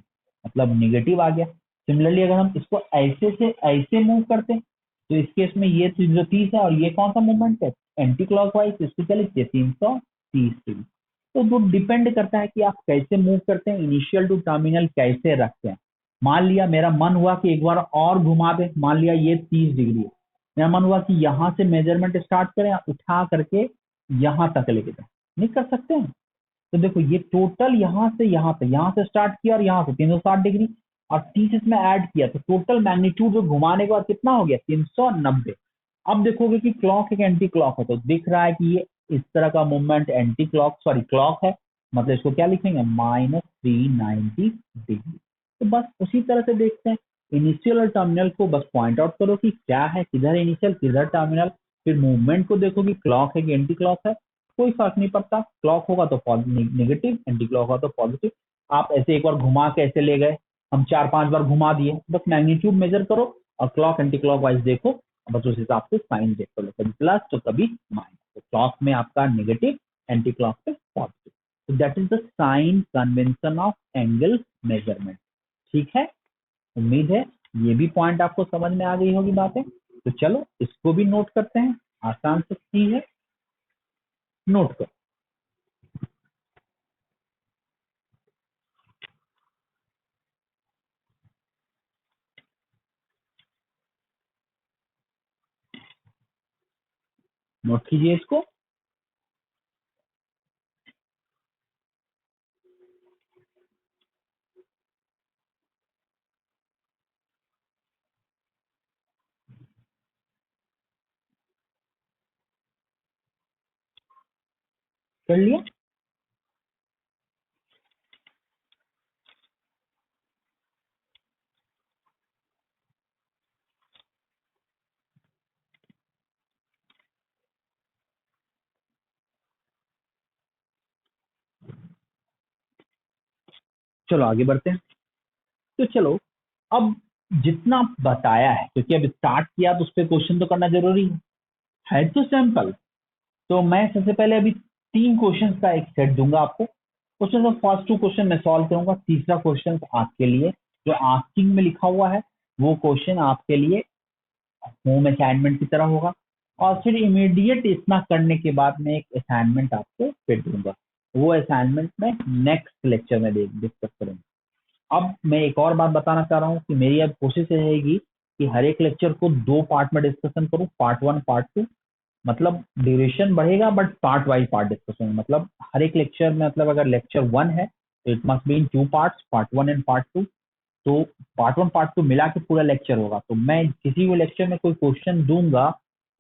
मतलब निगेटिव आ गया। सिमिलरली अगर हम इसको ऐसे से ऐसे मूव करते हैं, तो इस केस में ये 330 है और ये कौन सा मूवमेंट है, एंटी क्लॉक वाइज, इसको क्या लिखते हैं 330 डिग्री। तो वो डिपेंड करता है कि आप कैसे मूव करते हैं, इनिशियल टू टर्मिनल कैसे रखते हैं। मान लिया मेरा मन हुआ कि एक बार और घुमा दे, मान लिया ये 30 डिग्री है, मेरा मन हुआ कि यहाँ से मेजरमेंट स्टार्ट करें, उठा करके यहाँ तक लेके जाए, नहीं कर सकते हैं। तो देखो ये टोटल यहाँ से यहाँ तक, यहाँ से स्टार्ट किया और यहाँ से 360 डिग्री, और 30 इसमें ऐड किया, तो टोटल मैग्नीट्यूड जो घुमाने के बाद कितना हो गया 390। अब देखोगे कि क्लॉक एक एंटी क्लॉक है, तो दिख रहा है कि ये इस तरह का movement anti clock sorry clock है, मतलब इसको क्या लिखेंगे -390 डिग्री। तो बस उसी तरह से देखते हैं, इनिशियल और टर्मिनल को बस पॉइंट आउट करो कि क्या है, किधर इनिशियल किधर टर्मिनल, फिर मूवमेंट को देखो कि क्लॉक है कि एंटी क्लॉक है, कोई फर्क नहीं पड़ता, क्लॉक होगा तो नेगेटिव, एंटी क्लॉक होगा तो पॉजिटिव। आप ऐसे एक बार घुमा के ऐसे ले गए, हम 4-5 बार घुमा दिए, बस मैग्नीट्यूड मेजर करो और क्लॉक एंटी क्लॉक वाइज देखो, बस उस हिसाब से साइन चेक कर लो, कभी प्लस तो कभी माइनस, तो क्लॉक में आपका नेगेटिव, एंटी क्लॉक पे पॉजिटिव। तो that is the sign convention of angle measurement. ठीक है, उम्मीद है ये भी पॉइंट आपको समझ में आ गई होगी बातें। तो चलो इसको भी नोट करते हैं, आसान से ही है, नोट करो। नोट कीजिए इसको। कर लिया। चलो आगे बढ़ते हैं। तो चलो, अब जितना बताया है, क्योंकि अब स्टार्ट किया तो उस पर क्वेश्चन तो करना जरूरी है तो सिंपल। तो मैं सबसे पहले अभी 3 क्वेश्चन का एक सेट दूंगा आपको। क्वेश्चन का फर्स्ट 2 क्वेश्चन मैं सॉल्व करूंगा, तीसरा क्वेश्चन आपके लिए जो आस्किंग में लिखा हुआ है वो क्वेश्चन आपके लिए होम असाइनमेंट की तरह होगा। और फिर इमीडिएट इतना करने के बाद मैं एक असाइनमेंट आपको फिर दूंगा, वो असाइनमेंट में नेक्स्ट लेक्चर में डिस्कस करेंगे। अब मैं एक और बात बताना चाह रहा हूँ कि मेरी अब कोशिश रहेगी कि हर एक लेक्चर को 2 पार्ट में डिस्कशन करूँ, पार्ट 1 पार्ट 2, मतलब ड्यूरेशन बढ़ेगा but part wise part discussion, मतलब हर एक लेक्चर में, मतलब अगर लेक्चर 1 है तो it must be in 2 parts, part 1 and part 2। तो पार्ट 1 पार्ट 2 मिला के पूरा लेक्चर होगा, तो मैं किसी भी लेक्चर में कोई क्वेश्चन दूंगा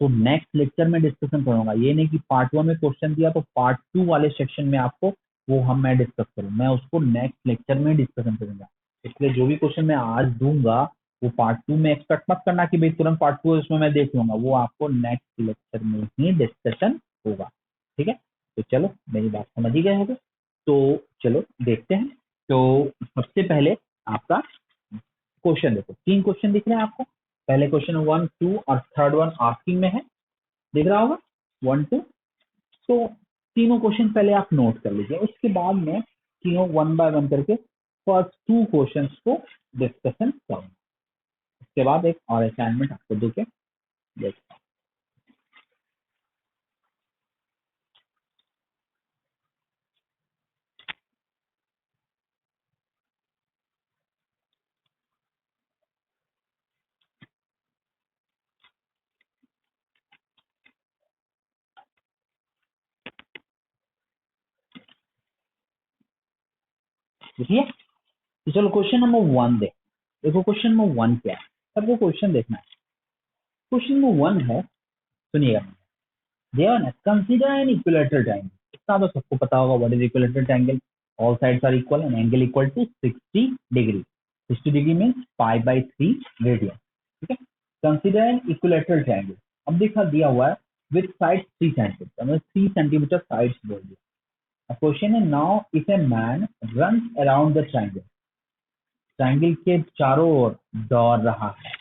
तो नेक्स्ट लेक्चर में डिस्कशन करूंगा, ये नहीं कि पार्ट 1 में क्वेश्चन दिया तो पार्ट 2 वाले सेक्शन में आपको वो मैं डिस्कस करूँ, मैं उसको नेक्स्ट लेक्चर में डिस्कशन करूंगा। इसलिए जो भी क्वेश्चन मैं आज दूंगा वो पार्ट 2 में एक्सपेक्ट मत करना कि भाई तुरंत पार्ट 2 इसमें मैं देख लूंगा, वो आपको नेक्स्ट लेक्चर में ही डिस्कशन होगा। ठीक है, तो चलो मेरी बात समझ ही गए होगे, तो चलो देखते हैं। तो सबसे पहले आपका क्वेश्चन देखो, 3 क्वेश्चन दिख रहे हैं आपको। पहले क्वेश्चन 1 2 और थर्ड वन आस्किंग में है, दिख रहा होगा 1 2। तो तीनों क्वेश्चन पहले आप नोट कर लीजिए, उसके बाद में तीनों 1 बाय 1 करके फर्स्ट 2 क्वेश्चन को डिस्कशन करूंगा, उसके बाद एक और असाइनमेंट आपको दो के देखता हूँ। देखिए, तो चलो क्वेश्चन नंबर 1 देखो क्वेश्चन नंबर 1 क्या है, सबको क्वेश्चन देखना है। क्वेश्चन नंबर 1 है, सुनिएगा, देवन कंसीडर एन इक्विलेटरल ट्रायंगल, इतना तो सबको पता होगा, what is equilateral triangle, all sides are equal and angle equal to 60 degree, 60 degree means pi by 3 radian. ठीक है, कंसीडर एन इक्विलेटरल ट्रायंगल, अब देखा दिया हुआ है with side 3 centimetre, 3 centimetre sides बोल दिया। क्वेश्चन है now if a man run around the triangle, triangle के चारों ओर दौड़ रहा है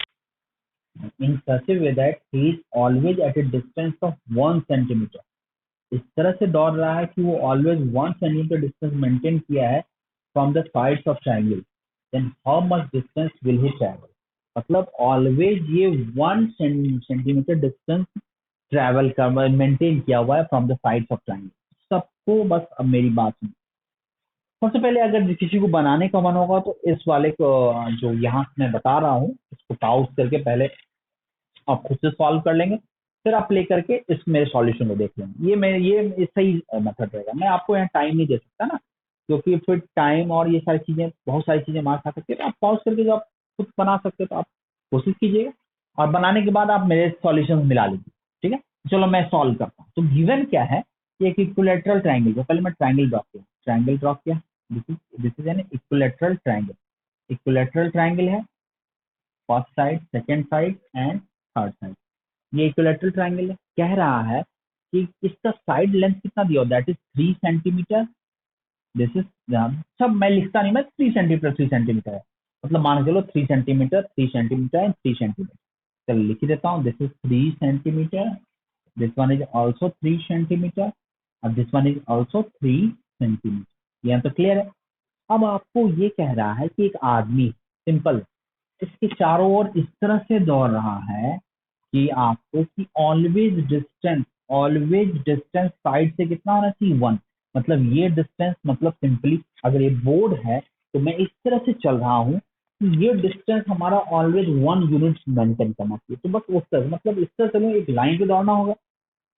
in such a way that he is always at a distance of 1 centimeter. इस तरह से दौड़ रहा है कि वो ऑलवेज 1 सेंटीमीटर डिस्टेंस मेंटेन किया है from the sides of triangle, then how much distance will he travel. मतलब ऑलवेज ये 1 सेंटीमीटर डिस्टेंस ट्रैवल कर मेंटेन किया हुआ है from the sides of triangle. सबको बस अब मेरी बात सुनो। सबसे पहले अगर किसी को बनाने का मन होगा तो इस वाले को जो यहाँ मैं बता रहा हूँ इसको पॉज करके पहले आप खुद से सॉल्व कर लेंगे, फिर आप प्ले करके इस मेरे सॉल्यूशन को देख लेंगे। ये सही मेथड रहेगा। मैं आपको यहाँ टाइम नहीं दे सकता ना, क्योंकि फिर टाइम और ये सारी चीजें बहुत सारी चीजें मार खा सकते हैं। आप पॉज करके जो आप खुद बना सकते हो तो आप कोशिश कीजिएगा, और बनाने के बाद आप मेरे सॉल्यूशन मिला लीजिए। ठीक है, चलो मैं सॉल्व करता हूँ। तो गिवन क्या है, एक इक्विलेटरल ट्राइंगल। तो पहले मैं ट्राइंगल ड्रॉ किया, this is an equilateral triangle. Equilateral triangle है, first side, second side and third side. ये इक्विलेटरल ट्राइंगल है। कह रहा है कि इसका साइड लेंथ कितना दिया, that is 3 centimetre. This is, सब मैं लिखता नहीं, मैं 3 सेंटीमीटर 3 सेंटीमीटर है, मतलब मान के चलो 3 सेंटीमीटर 3 सेंटीमीटर एंड 3 सेंटीमीटर। चलो लिख ही देता हूँ, this is 3 centimetre, this one is also 3 centimetre, और this one is also 3 centimetre. यहाँ तो क्लियर है। अब आपको ये कह रहा है कि एक आदमी सिंपल इसके चारों ओर इस तरह से दौड़ रहा है कि आपको कि ऑलवेज डिस्टेंस साइड से कितना होना चाहिए, 1। मतलब ये डिस्टेंस, मतलब सिंपली अगर ये बोर्ड है तो मैं इस तरह से चल रहा हूँ कि ये डिस्टेंस हमारा ऑलवेज 1 यूनिट मेंटेन करना चाहिए। तो बस उस तरह, मतलब इस तरह से एक लाइन पे दौड़ना होगा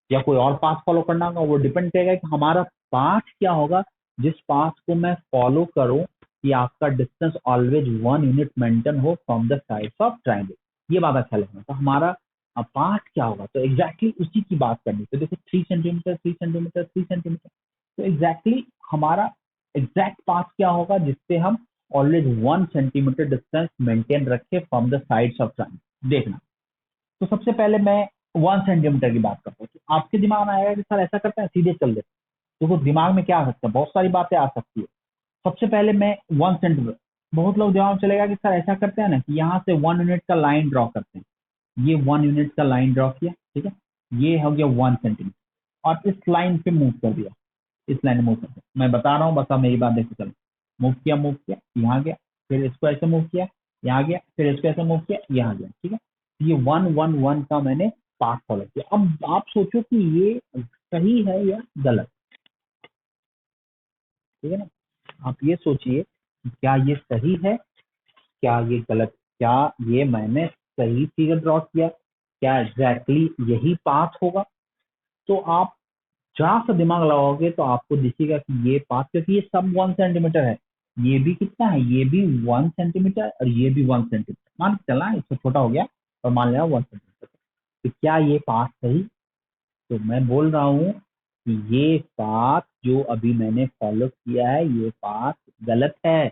या कोई और पाथ फॉलो करना होगा, वो डिपेंड करेगा कि हमारा पाथ क्या होगा। जिस पाथ को मैं फॉलो करूं कि आपका डिस्टेंस ऑलवेज 1 यूनिट मेंटेन हो from the sides of triangle, ये बात अच्छा लगना। तो हमारा पाथ क्या होगा, तो एग्जैक्टली उसी की बात करनी। तो देखो 3 सेंटीमीटर 3 सेंटीमीटर 3 सेंटीमीटर, तो एग्जैक्टली हमारा एग्जैक्ट पाथ क्या होगा जिससे हम ऑलवेज 1 सेंटीमीटर डिस्टेंस मेंटेन रखे from the sides of triangle. देखना, तो सबसे पहले मैं 1 सेंटीमीटर की बात करता हूँ। तो आपके दिमाग में आएगा कि सर ऐसा करते हैं सीधे चल देते, तो दिमाग में क्या आ सकता है, बहुत सारी बातें आ सकती है। सबसे पहले मैं 1 सेंटीमीटर, बहुत लोग दिमाग में चलेगा कि सर ऐसा करते हैं ना कि यहाँ से 1 यूनिट का लाइन ड्रॉ करते हैं। ये 1 यूनिट का लाइन ड्रॉ किया, ठीक है, ये हो गया 1 सेंटीमीटर, और इस लाइन पे मूव कर दिया, इस लाइन में मूव कर दिया। मैं बता रहा हूँ, बस आप मेरी बात देखो। चलो, मूव किया यहाँ गया, फिर इसको ऐसे मूव किया यहाँ गया, फिर इसको ऐसे मूव किया यहाँ गया। ठीक है, ये 1 1 1 का मैंने पाथ फॉलो किया। अब आप सोचो कि ये सही है या गलत। ठीक है ना, आप ये सोचिए कि क्या ये सही है, क्या ये गलत, क्या ये मैंने सही फिगर ड्रॉ किया, क्या एग्जैक्टली यही पाथ होगा। तो आप जहां से दिमाग लगाओगे तो आपको दिखेगा कि ये पाथ, क्योंकि ये सब 1 सेंटीमीटर है, ये भी कितना है, ये भी 1 सेंटीमीटर और ये भी 1 सेंटीमीटर, मान के चलना इससे छोटा हो गया और मान लिया 1 सेंटीमीटर। तो क्या ये पाथ सही, तो मैं बोल रहा हूँ कि ये पाथ जो अभी मैंने फॉलो किया है ये पाथ गलत है,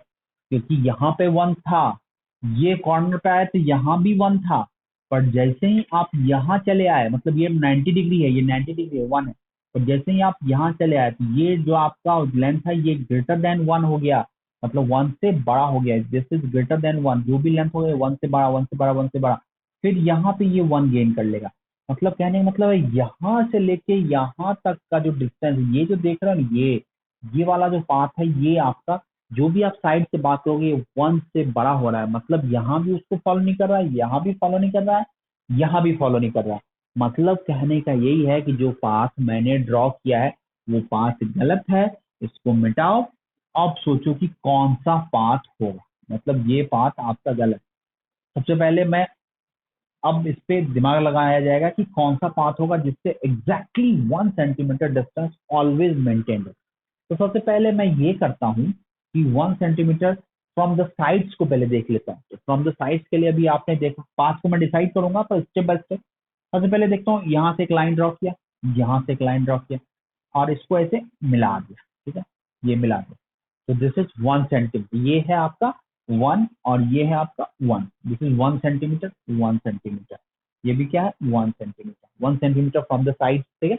क्योंकि यहाँ पे 1 था, ये कॉर्नर पे आया तो यहाँ भी 1 था, पर जैसे ही आप यहाँ चले आए, मतलब ये 90 डिग्री है, ये 90 डिग्री है, 1 है, पर जैसे ही आप यहाँ चले आए तो ये जो आपका लेंथ है ये ग्रेटर देन 1 हो गया, मतलब 1 से बड़ा हो गया। दिस इज ग्रेटर देन 1, जो भी लेंथ हो गया 1 से बड़ा 1 से बड़ा 1 से बड़ा, फिर यहाँ पे ये 1 गेन कर लेगा। मतलब कहने का मतलब है यहाँ से लेके यहाँ तक का जो डिस्टेंस, ये जो देख रहे हो ना, ये वाला जो पाथ है, ये आपका जो भी आप साइड से बात करोगे 1 से बड़ा हो रहा है, मतलब यहाँ भी उसको फॉलो नहीं कर रहा है, यहाँ भी फॉलो नहीं कर रहा है, यहाँ भी फॉलो नहीं कर रहा है। मतलब कहने का यही है कि जो पाथ मैंने ड्रॉ किया है वो पाथ गलत है, इसको मिटाओ। अब सोचो कि कौन सा पाथ होगा, मतलब ये पाथ आपका गलत। सबसे पहले मैं अब इस पे दिमाग लगाया जाएगा कि कौन सा पाथ होगा जिससे exactly 1 centimetre distance always maintain है। तो सबसे पहले मैं ये करता हूँ कि 1 सेंटीमीटर फ्रॉम द साइड्स को पहले देख लेता हूँ। तो फ्रॉम द साइड्स के लिए अभी आपने देखा, पाथ को मैं डिसाइड करूंगा पर स्टेप बाय स्टेप। सबसे पहले देखता हूँ, यहाँ से एक लाइन ड्रॉ किया, यहाँ से एक लाइन ड्रॉ किया, और इसको ऐसे मिला दिया। ठीक है, ये मिला दिया, तो दिस इज 1 सेंटीमीटर, ये है आपका 1 और ये है आपका 1, दिस इज 1 सेंटीमीटर 1 सेंटीमीटर। ये भी क्या है, 1 centimetre 1 centimetre from the side. ठीक है,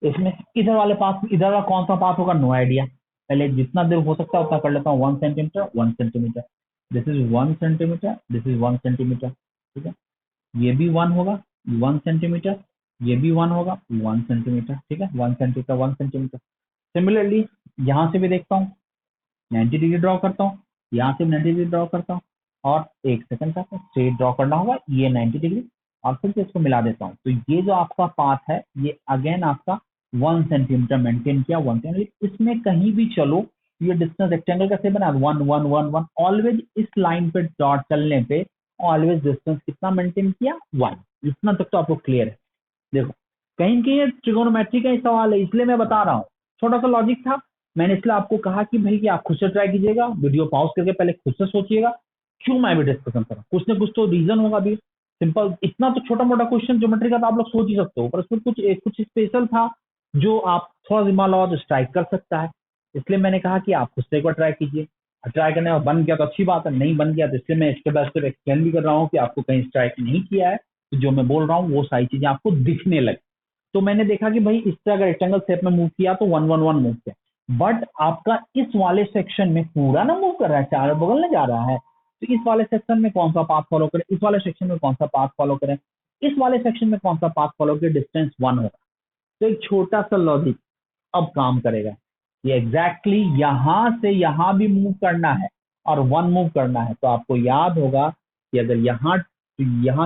इसमें इधर वाले पाथ, इधर वाला कौन सा पाथ होगा, नो आइडिया। पहले जितना देर हो सकता है उतना कर लेता हूँ। 1 centimetre 1 centimetre, this is 1 centimetre, this is 1 centimetre, ठीक है। ये भी 1 होगा 1 सेंटीमीटर, ये भी 1 होगा 1 सेंटीमीटर, ठीक है। 1 सेंटीमीटर 1 सेंटीमीटर। सिमिलरली यहाँ से भी देखता हूँ, 90 डिग्री ड्रॉ करता हूँ, यहाँ से 90 डिग्री ड्रॉ करता हूँ, और 1 सेकंड का स्ट्रेट ड्रॉ करना होगा ये 90 डिग्री, और फिर से इसको मिला देता हूँ। तो ये जो आपका पाथ है ये अगेन आपका 1 सेंटीमीटर मेंटेन किया, 1 सेंटीमीटर। इसमें कहीं भी चलो, ये डिस्टेंस रेक्टेंगल कैसे बना, 1 1 1 1, ऑलवेज इस लाइन पे डॉट चलने पे ऑलवेज डिस्टेंस कितना मेंटेन किया, 1। इतना तक तो आपको क्लियर है। देखो कहीं कहीं ट्रिगोनोमेट्री का ही सवाल है, इसलिए मैं बता रहा हूँ, छोटा सा लॉजिक था। मैंने इसलिए आपको कहा कि भाई कि आप खुद से ट्राई कीजिएगा, वीडियो पॉज करके पहले खुद से सोचिएगा, क्यों मैं भी डिस्कशन कर रहा हूँ, कुछ ना कुछ तो रीजन होगा भी। सिंपल इतना तो छोटा मोटा क्वेश्चन ज्योमेट्री का तो आप लोग सोच ही सकते हो, पर उसमें कुछ कुछ स्पेशल था जो आप थोड़ा दिमाग लगाओ तो स्ट्राइक कर सकता है। इसलिए मैंने कहा कि आप खुद से एक बार ट्राई कीजिए, ट्राई करने में बन गया तो अच्छी बात है, नहीं बन गया तो इसलिए मैं स्टेप बाय स्टेप एक्सप्लेन भी कर रहा हूँ कि आपको कहीं स्ट्राइक नहीं किया है, तो जो मैं बोल रहा हूँ वो सारी चीजें आपको दिखने लगे। तो मैंने देखा कि भाई इससे अगर रेक्टेंगल शेप में मूव किया तो 1 1 1 मूव किया, बट आपका इस वाले सेक्शन में पूरा ना मूव कर रहा है, चारों बगल में जा रहा है, तो इस वाले सेक्शन में कौन सा पाथ फॉलो करें, इस वाले सेक्शन में कौन सा पाथ फॉलो करें, इस वाले सेक्शन में कौन सा पाथ फॉलो करें, डिस्टेंस 1 होगा। तो एक छोटा सा लॉजिक अब काम करेगा, ये एग्जैक्टली यहां से यहां भी मूव करना है और 1 मूव करना है, तो आपको याद होगा कि अगर यहां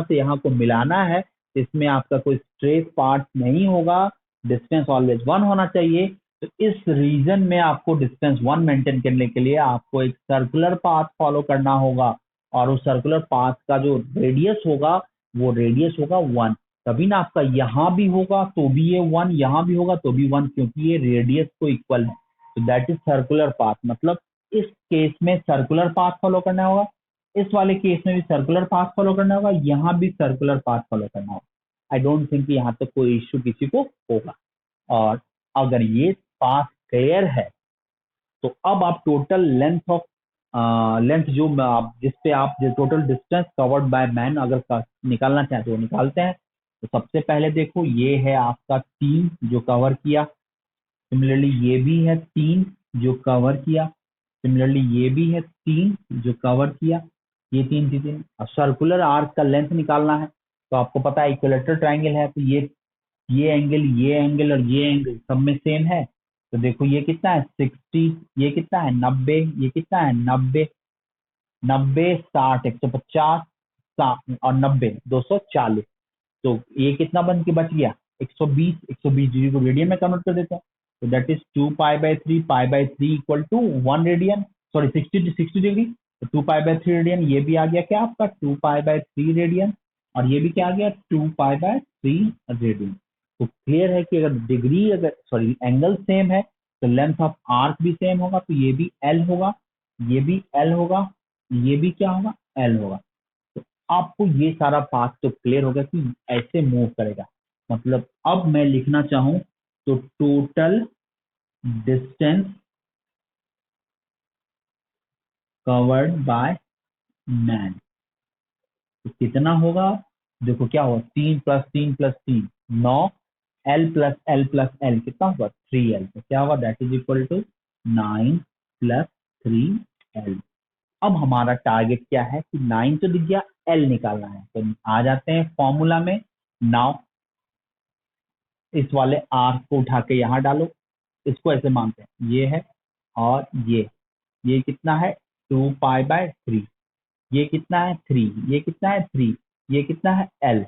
से यहां को मिलाना है, इसमें आपका कोई स्ट्रेट पार्ट नहीं होगा, डिस्टेंस ऑलवेज 1 होना चाहिए। तो इस रीजन में आपको डिस्टेंस 1 मेंटेन करने के लिए आपको एक सर्कुलर पाथ फॉलो करना होगा, और उस सर्कुलर पाथ का जो रेडियस होगा वो रेडियस होगा 1। तभी ना आपका यहाँ भी होगा तो भी ये 1, यहाँ भी होगा तो भी 1, क्योंकि ये रेडियस को इक्वल है। तो दैट इज सर्कुलर पाथ, मतलब इस केस में सर्कुलर पाथ फॉलो करना होगा, इस वाले केस में भी सर्कुलर पाथ फॉलो करना होगा, यहाँ भी सर्कुलर पाथ फॉलो करना होगा। आई डोंट थिंक यहाँ तक कोई इश्यू किसी को होगा। और अगर ये पाथ क्लियर है तो अब आप टोटल लेंथ ऑफ लेंथ जो आप जिस पे आप total distance covered by man अगर निकालना चाहें तो निकालते हैं। तो सबसे पहले देखो ये है आपका 3 जो कवर किया, सिमिलरली ये भी है 3 जो कवर किया, सिमिलरली ये भी है 3 जो कवर किया, ये 3 चीजें। अब सर्कुलर आर्क का लेंथ निकालना है, तो आपको पता है इक्विलेटरल ट्राइंगल है, तो ये एंगल और ये एंगल सब में सेम है। तो देखो ये कितना है 60, ये कितना है 90, ये कितना है 90, 90 60 150 और 90 240। तो ये कितना बन के बच गया 120, 120 डिग्री को रेडियन में कन्वर्ट कर देते हैं। तो that is 2 pi by 3 equal to 1 radian, sorry 60 degree. तो 2 पाई बाई 3 रेडियन, ये भी आ गया क्या आपका 2 पाई बाई 3 रेडियन, और ये भी क्या आ गया 2 पाई बाई 3 रेडियन। तो क्लियर है कि अगर डिग्री अगर सॉरी एंगल सेम है तो लेंथ ऑफ आर्क भी सेम होगा, तो ये भी एल होगा, ये भी एल होगा, ये भी क्या होगा एल होगा। तो आपको ये सारा पाथ तो क्लियर होगा कि ऐसे मूव करेगा। मतलब अब मैं लिखना चाहूं तो total distance covered by man तो कितना होगा, देखो क्या होगा 3 + 3 + 3 9, L+L+L कितना होगा 3L, तो क्या होगा that is equal to 9 + 3L। अब हमारा टारगेट क्या है कि 9 तो दिख गया, L निकालना है। तो आ जाते हैं फॉर्मूला में। नाउ इस वाले आर को उठा के यहाँ डालो, इसको ऐसे मानते हैं ये है, और ये कितना है 2 पाई बाय 3, ये कितना है 3, ये कितना है 3, ये कितना है L।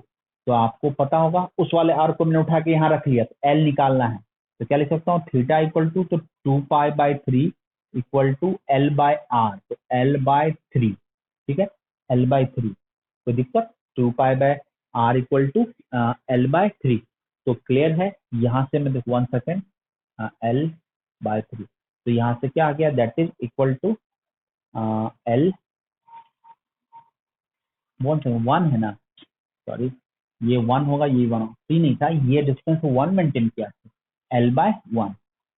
तो आपको पता होगा उस वाले आर को मैंने उठा के यहाँ रख लिया, तो L निकालना है। तो क्या लिख सकता हूँ थीटा इक्वल टू तो 2 pi by 3 equal to L/R, तो L/3, ठीक है L/3। कोई दिक्कत 2 pi by R equal to L/3। तो क्लियर है, यहाँ से मैं देखो 1 सेकेंड L/3, तो यहाँ से क्या आ गया that is equal to L 1 है ना, सॉरी ये 1 होगा, ये 1 होगा, 3 नहीं था, ये डिस्टेंस 1 मेंटेन किया L/1।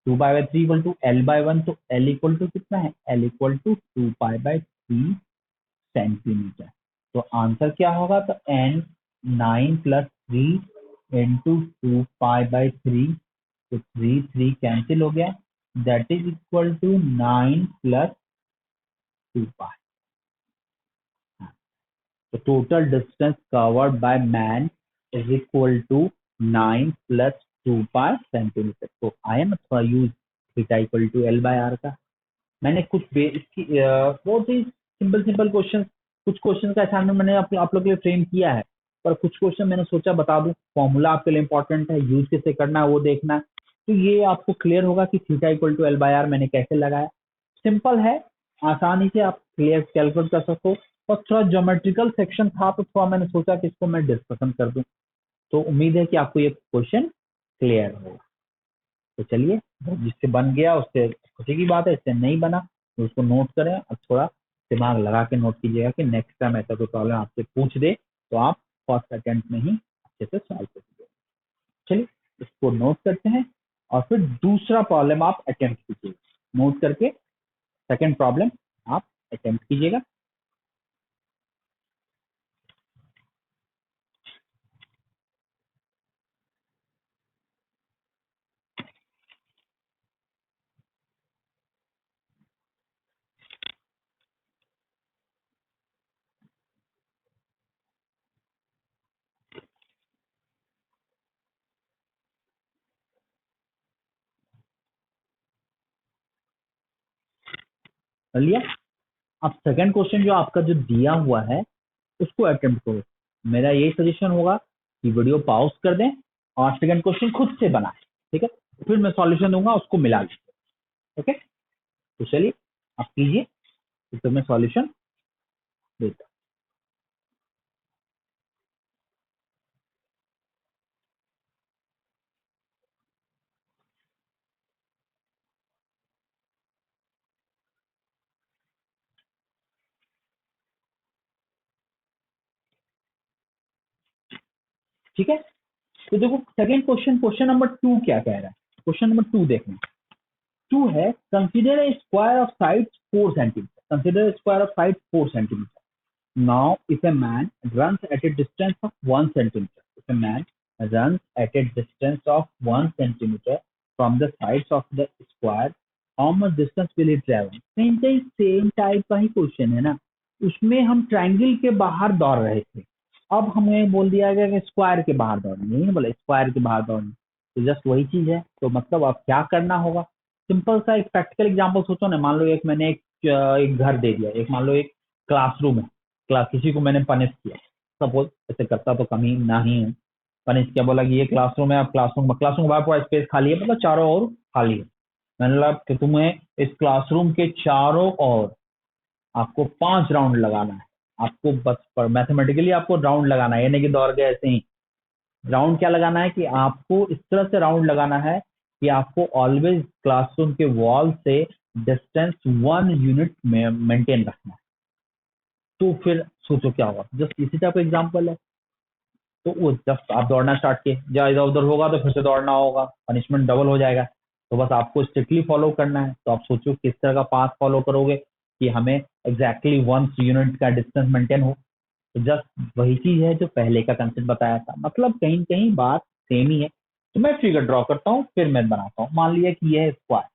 2 pi by 3 equal to L/1, तो L इक्वल टू कितना है L equal to 2 pi by 3 centimetre. तो आंसर क्या होगा, तो N 9 + 3 इंटू 2 पाई बाय 3 तो 3 कैंसिल हो गया, that is equal to 9 plus 2 pi. The total distance covered by man is equal to 9 plus 2 pi centimetre. तो आया ना थोड़ा use theta equal to L by R का। मैंने कुछ इसकी बहुत ही सिंपल सिंपल क्वेश्चन, कुछ क्वेश्चन का असाइनमेंट मैंने आप लोग के लिए फ्रेम किया है, पर कुछ क्वेश्चन मैंने सोचा बता दूं। फॉर्मूला आपके लिए इंपॉर्टेंट है, यूज कैसे करना है वो देखना है, तो ये आपको क्लियर होगा कि theta equal to L by R मैंने कैसे लगाया। सिंपल है, आसानी से आप क्लियर कैलकुलेट कर सकते हो। और थोड़ा ज्योमेट्रिकल सेक्शन था तो थोड़ा मैंने सोचा कि इसको मैं डिस्कशन कर दूं। तो उम्मीद है कि आपको ये क्वेश्चन क्लियर होगा। तो चलिए, जिससे बन गया उससे खुशी की बात है, इससे नहीं बना तो उसको नोट करें और थोड़ा दिमाग लगा के नोट कीजिएगा कि नेक्स्ट टाइम ऐसा कोई प्रॉब्लम आपसे पूछ दे तो आप फर्स्ट अटेम्प्ट में ही अच्छे से सॉल्व कर दीजिए। चलिए इसको नोट करते हैं और फिर दूसरा प्रॉब्लम आप अटेम्प्ट कीजिएगा। नोट करके सेकंड प्रॉब्लम आप अटेम्प्ट कीजिएगा। कर लिया? अब सेकंड क्वेश्चन जो आपका जो दिया हुआ है उसको अटेम्प्ट करो। मेरा यही सजेशन होगा कि वीडियो पॉज कर दें और सेकंड क्वेश्चन खुद से बनाएं, ठीक है? फिर मैं सॉल्यूशन दूंगा, उसको मिला लीजिए। ओके, तो चलिए आप कीजिए, तो मैं सॉल्यूशन देता हूं। ठीक है, तो देखो सेकंड क्वेश्चन, क्वेश्चन नंबर 2 क्या कह रहा है। क्वेश्चन नंबर 2 देखना, 2 है consider a square of side 4 centimetre. Consider square of side 4 centimetre. Now, if a man runs at a distance of 1 centimeter, if a man runs at a distance of 1 centimeter from the sides of the square, how much distance will he travel? कहीं कहीं same type का ही question है ना, उसमें हम triangle के बाहर दौड़ रहे थे, अब हमें बोल दिया गया कि स्क्वायर के बाहर दौड़ना, नहीं बोला स्क्वायर के बाहर दौड़ना, तो जस्ट वही चीज है। तो मतलब अब क्या करना होगा, सिंपल सा एक प्रैक्टिकल एग्जांपल सोचो ना। मान लो एक मैंने एक घर दे दिया, एक मान लो एक क्लासरूम है, क्लास किसी को मैंने पनिश किया, सपोज, ऐसे करता तो कमी ना ही है, पनिश किया, बोला कि ये क्लासरूम है, अब क्लासरूम के बाद पूरा स्पेस खाली है, मतलब चारों ओर खाली है। मैंने बोला कि तुम्हें इस क्लासरूम के चारों ओर आपको 5 राउंड लगाना है। आपको बस पर मैथमेटिकली आपको राउंड लगाना है, ये नहीं कि दौड़ गए ऐसे ही। राउंड क्या लगाना है कि आपको इस तरह से राउंड लगाना है कि आपको ऑलवेज क्लासरूम के वॉल से डिस्टेंस 1 यूनिट में मेंटेन रखना है। तो फिर सोचो क्या होगा, जस्ट इसी टाइप एग्जाम्पल है। तो वो जस्ट आप दौड़ना स्टार्ट किए, जब इधर उधर होगा तो फिर से दौड़ना होगा, पनिशमेंट डबल हो जाएगा। तो बस आपको स्ट्रिक्टली फॉलो करना है। तो आप सोचो किस तरह का पाथ फॉलो करोगे कि हमें एग्जैक्टली 1 यूनिट का डिस्टेंस मेंटेन हो। तो जस्ट वही चीज है जो पहले का कंसेप्ट बताया था, मतलब कहीं कहीं बात सेम ही है। तो मैं फिगर ड्रॉ करता हूँ, फिर मैं बनाता हूँ। मान लिया कि ये है square,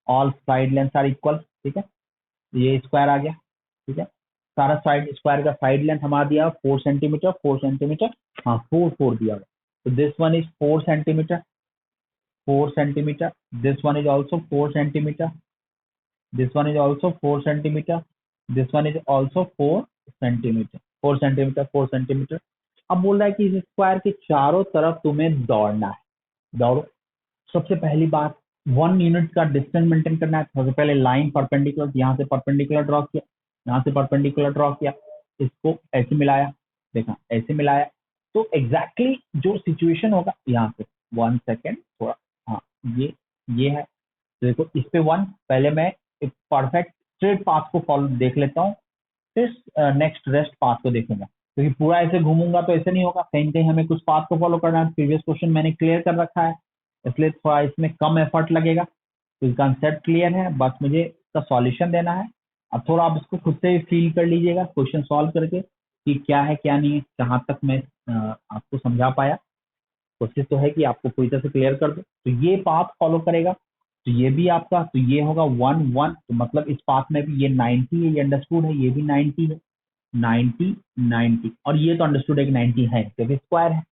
all side length are equal, ठीक है, ये स्क्वायर आ गया, ठीक है। सारा साइड स्क्वायर का साइड लेंथ हमारा दिया 4 सेंटीमीटर, 4 सेंटीमीटर, हाँ 4 दिया हुआ। तो this one is 4 centimetre, 4 centimetre, this one is also 4 centimetre, this one is also 4 centimetre, this one is also 4 centimetre, 4 centimetre, 4 centimetre. अब बोल रहा है कि इस स्क्वायर के चारों तरफ तुम्हें दौड़ना है। दौड़ो। सबसे पहली बात 1 यूनिट का डिस्टेंस मेंटेन करना है। सबसे पहले लाइन परपेंडिकुलर, यहाँ से परपेंडिकुलर ड्रॉ किया, यहाँ से परपेंडिकुलर ड्रॉ किया, इसको ऐसे मिलाया, देखा ऐसे मिलाया। तो एग्जैक्टली जो सिचुएशन होगा यहाँ से 1 सेकेंड थोड़ा, हाँ ये है। तो देखो इस पे 1, पहले मैं एक परफेक्ट स्ट्रेट पाथ को फॉलो देख लेता हूँ, फिर नेक्स्ट रेस्ट पाथ को देखूंगा, क्योंकि पूरा ऐसे घूमूंगा तो ऐसे नहीं होगा, कहीं कहीं हमें कुछ पाथ को फॉलो करना है। प्रीवियस क्वेश्चन मैंने क्लियर कर रखा है, इसलिए थोड़ा इसमें कम एफर्ट लगेगा। तो कंसेप्ट क्लियर है, बस मुझे इसका सॉल्यूशन देना है। अब थोड़ा आप इसको खुद से फील कर लीजिएगा क्वेश्चन सॉल्व करके कि क्या है क्या नहीं है, जहां तक मैं आपको समझा पाया। कोशिश तो है कि आपको पूरी तरह से क्लियर कर दो। तो ये पाथ फॉलो करेगा, तो ये भी आपका, तो ये होगा 1 1, तो मतलब इस पाथ में भी ये 90 है, ये अंडरस्टूड है, ये भी 90 है, 90 90, और ये तो अंडरस्टूड है कि 90 है क्योंकि स्क्वायर है।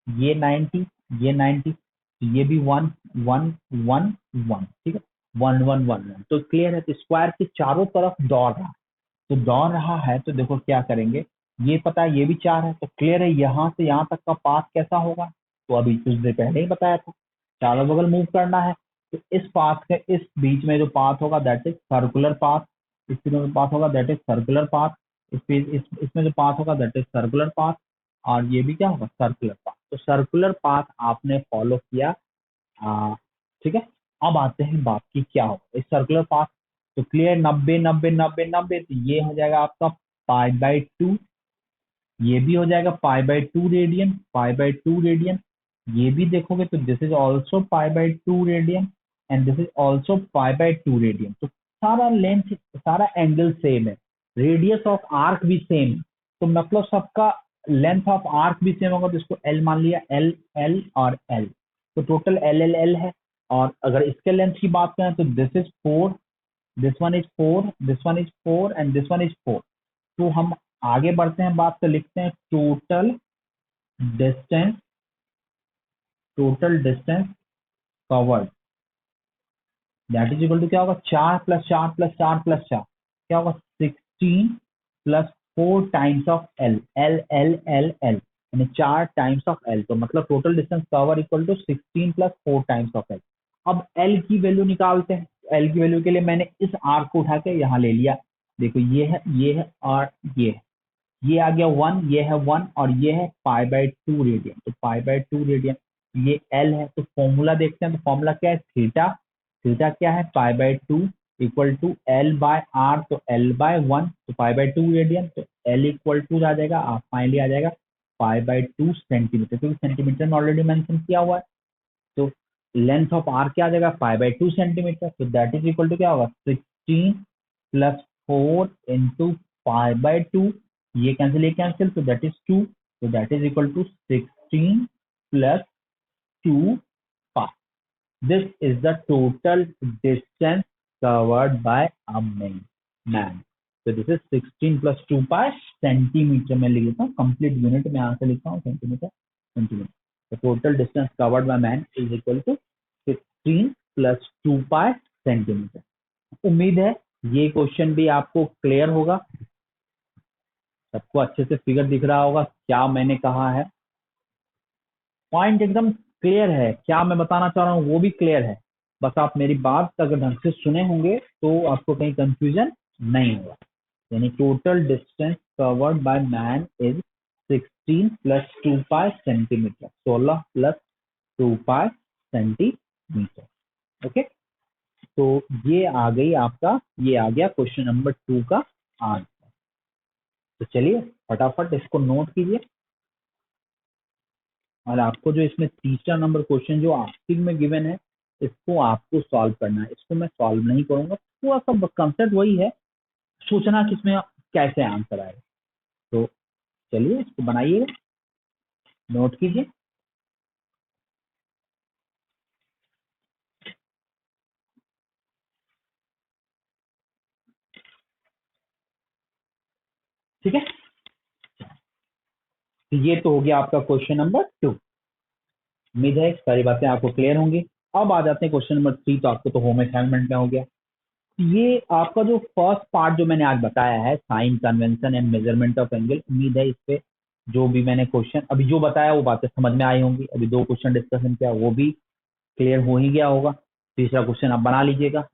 ये 90, ये 90, तो ये भी 1 1 1 1, ठीक है, 1 1 1 1, तो क्लियर है। तो स्क्वायर के चारों तरफ दौड़ रहा है, तो दौड़ रहा है तो देखो क्या करेंगे, ये पता है ये भी 4 है, तो क्लियर है यहाँ से यहाँ तक का पाथ कैसा होगा, तो अभी कुछ देर पहले ही बताया था, चारों बगल मूव करना है। तो इस पाथ के इस बीच में जो पाथ होगा दैट इज सर्कुलर पाथ, इसमें जो पाथ होगा दैट इज सर्कुलर पाथ, इसमें जो पाथ होगा दैट इज सर्कुलर पाथ, और ये भी क्या होगा सर्कुलर पाथ। तो सर्कुलर पाथ आपने फॉलो किया, ठीक है। अब आते हैं बात की क्या होगा इस सर्कुलर पाथ, तो क्लियर 90 90 90 90, तो ये हो जाएगा आपका π/2, ये भी हो जाएगा π/2 रेडियन, π/2 रेडियन, ये भी देखोगे तो this is also π/2 radian and this is also π/2 radian. तो सारा लेंथ, सारा एंगल सेम है, रेडियस ऑफ आर्क भी सेम है, तो मतलब सबका लेंथ ऑफ आर्क भी सेम होगा, तो इसको एल मान लिया, एल एल और एल, तो टोटल एल एल एल है। और अगर इसके लेंथ की बात करें तो this is 4, this one is 4, this one is 4 and this one is 4। तो हम आगे बढ़ते हैं बात, तो लिखते हैं distance total distance covered that is equal to क्या होगा, 4 प्लस 4 प्लस 4 प्लस 4, क्या होगा 16 plus 4 times of L, L L L L, यानी 4 टाइम्स ऑफ एल, तो मतलब total distance cover equal to 16 plus 4 times of L. अब L की value निकालते हैं, एल की वैल्यू के लिए मैंने इस आर्क को उठा के यहाँ ले लिया, देखो ये है और ये आ गया 1, ये है 1 और ये है π/2 रेडियन, तो π/2 रेडियन, ये एल है। तो फॉर्मूला देखते हैं, तो फॉर्मूला क्या है, थीटा, थीटा क्या है π/2 equal to L by R, तो l/1, तो π/2 रेडियन, तो एल इक्वल टू आ जाएगा, आप फाइनली आ जाएगा π/2 सेंटीमीटर, क्योंकि सेंटीमीटर में ऑलरेडी मेंशन किया हुआ है। तो लेंथ ऑफ आर क्या आ जाएगा π/2 सेंटीमीटर, तो दैट इज इक्वल टू क्या होगा 16 प्लस 4 इंटू π/2, ये कैंसिल, तो दैट इज 2, तो that is equal to 16 plus 2 pi. This is the total distance covered by a man. तो this is 16 plus 2 pi centimetre में लिख लेता हूँ, कंप्लीट यूनिट में यहाँ से लिखता हूँ centimetre centimetre. The total distance covered by man is equal to 16 plus 2 pi centimetre. उम्मीद है ये क्वेश्चन भी आपको क्लियर होगा, सबको अच्छे से फिगर दिख रहा होगा क्या मैंने कहा है, पॉइंट एकदम क्लियर है, क्या मैं बताना चाह रहा हूँ वो भी क्लियर है। बस आप मेरी बात अगर ढंग से सुने होंगे तो आपको कहीं कंफ्यूजन नहीं होगा। यानी total distance covered by man is 16 plus 2 pi centimetre, 16 plus 2 pi centimetre. Okay, तो ये आ गई आपका, ये आ गया क्वेश्चन नंबर 2 का आंसर। तो चलिए फटाफट इसको नोट कीजिए, और आपको जो इसमें तीसरा नंबर क्वेश्चन जो आस्किंग में गिवन है इसको आपको सॉल्व करना है। इसको मैं सॉल्व नहीं करूंगा, थोड़ा सा कंसेप्ट वही है, सोचना कि इसमें कैसे आंसर आएगा। तो चलिए इसको बनाइए, नोट कीजिए। ठीक है, तो ये तो हो गया आपका क्वेश्चन नंबर 2। उम्मीद है सारी बातें आपको क्लियर होंगी। अब आ जाते हैं क्वेश्चन नंबर 3, तो आपको तो होम असाइनमेंट में हो गया। ये आपका जो फर्स्ट पार्ट जो मैंने आज बताया है, sign convention and measurement of angle, उम्मीद है इस पे जो भी मैंने क्वेश्चन अभी जो बताया वो बातें समझ में आई होंगी। अभी 2 क्वेश्चन डिस्कशन किया वो भी क्लियर हो ही गया होगा। तीसरा क्वेश्चन आप बना लीजिएगा।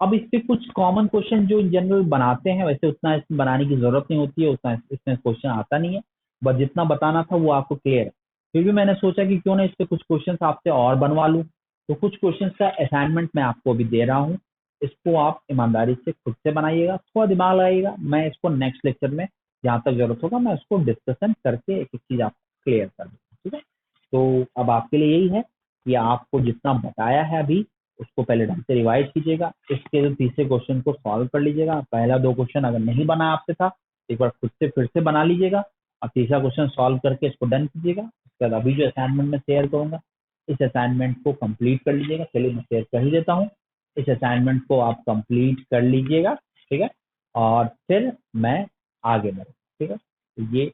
अब इस पे कुछ कॉमन क्वेश्चन जो इन जनरल बनाते हैं, वैसे उतना इसमें बनाने की जरूरत नहीं होती है, उतना इसमें क्वेश्चन आता नहीं है, बस जितना बताना था वो आपको क्लियर है। फिर भी मैंने सोचा कि क्यों ना इस पे कुछ क्वेश्चन आपसे और बनवा लूँ, तो कुछ क्वेश्चन का असाइनमेंट मैं आपको अभी दे रहा हूँ, इसको आप ईमानदारी से खुद से बनाइएगा, थोड़ा दिमाग लगाइएगा। मैं इसको नेक्स्ट लेक्चर में जहाँ तक जरूरत होगा मैं उसको डिस्कशन करके एक एक चीज आपको क्लियर कर दूंगा। ठीक है, तो अब आपके लिए यही है कि आपको जितना बताया है अभी उसको पहले ढंग से रिवाइज कीजिएगा, इसके जो तीसरे क्वेश्चन को सॉल्व कर लीजिएगा। पहला 2 क्वेश्चन अगर नहीं बना आपसे था एक बार खुद से फिर से बना लीजिएगा, और तीसरा क्वेश्चन सॉल्व करके इसको डन कीजिएगा। उसके बाद अभी जो असाइनमेंट में शेयर करूंगा इस असाइनमेंट को कंप्लीट कर लीजिएगा। चलिए मैं शेयर कर ही देता हूँ। इस असाइनमेंट को आप कंप्लीट कर लीजिएगा, ठीक है, और फिर मैं आगे बढ़ूँ, ठीक है। तो ये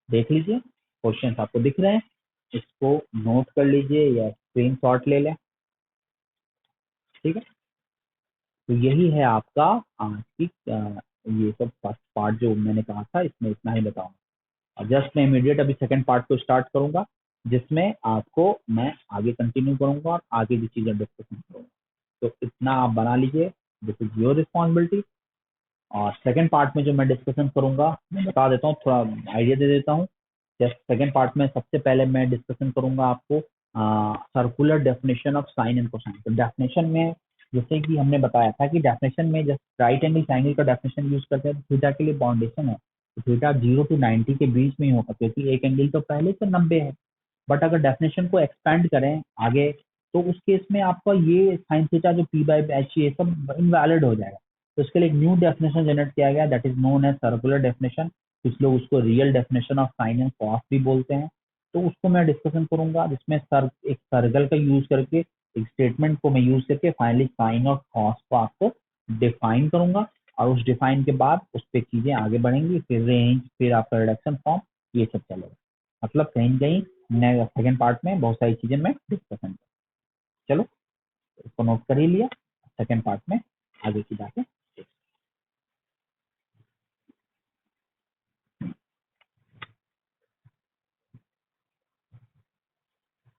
देख लीजिए, क्वेश्चन आपको दिख रहे हैं, इसको नोट कर लीजिए या स्क्रीनशॉट ले लें, ठीक है। तो यही है आपका आज की ये सब फर्स्ट पार्ट जो मैंने कहा था, इसमें इतना ही बताऊंगा। और जस्ट मैं इमीडिएट अभी सेकंड पार्ट को स्टार्ट करूंगा, जिसमें आपको मैं आगे कंटिन्यू करूंगा और आगे भी चीजें डिस्कशन करूंगा। तो इतना आप बना लीजिए, दिस इज योर रिस्पॉन्सिबिलिटी। और सेकंड पार्ट में जो मैं डिस्कशन करूंगा मैं बता देता हूँ, थोड़ा आइडिया दे देता हूँ। जस्ट सेकंड पार्ट में सबसे पहले मैं डिस्कशन करूंगा आपको circular definition of sine and cosine. तो डेफिनेशन में जैसे कि हमने बताया था कि डेफिनेशन में जस्ट राइट एंगल ट्रायंगल का डेफिनेशन यूज करते हैं, थीटा के लिए बाउंडेशन है, तो थीटा 0 to 90 के बीच में ही होगा, क्योंकि एक एंगल तो पहले से 90 है। बट अगर डेफिनेशन को एक्सपेंड करें आगे, तो उस केस में आपका ये साइन थीटा जो पी बाई एच ये सब इनवैलिड हो जाएगा। तो इसके लिए एक न्यू डेफिनेशन जनरेट किया गया, that is known as circular definition. कुछ लोग उसको real definition of sine and cos भी बोलते हैं। तो उसको मैं डिस्कशन करूंगा, जिसमें एक सर्कल का यूज करके, एक स्टेटमेंट को मैं यूज करके फाइनली साइन और कॉस को आपको डिफाइन करूंगा। और उस डिफाइन के बाद उस पर चीजें आगे बढ़ेंगी, फिर रेंज, फिर आपका रिडक्शन फॉर्म, ये सब चलेगा। मतलब कहीं ना कहीं सेकेंड पार्ट में बहुत सारी चीजें मैं डिस्कशन। चलो इसको नोट कर ही लिया, सेकेंड पार्ट में आगे की बातें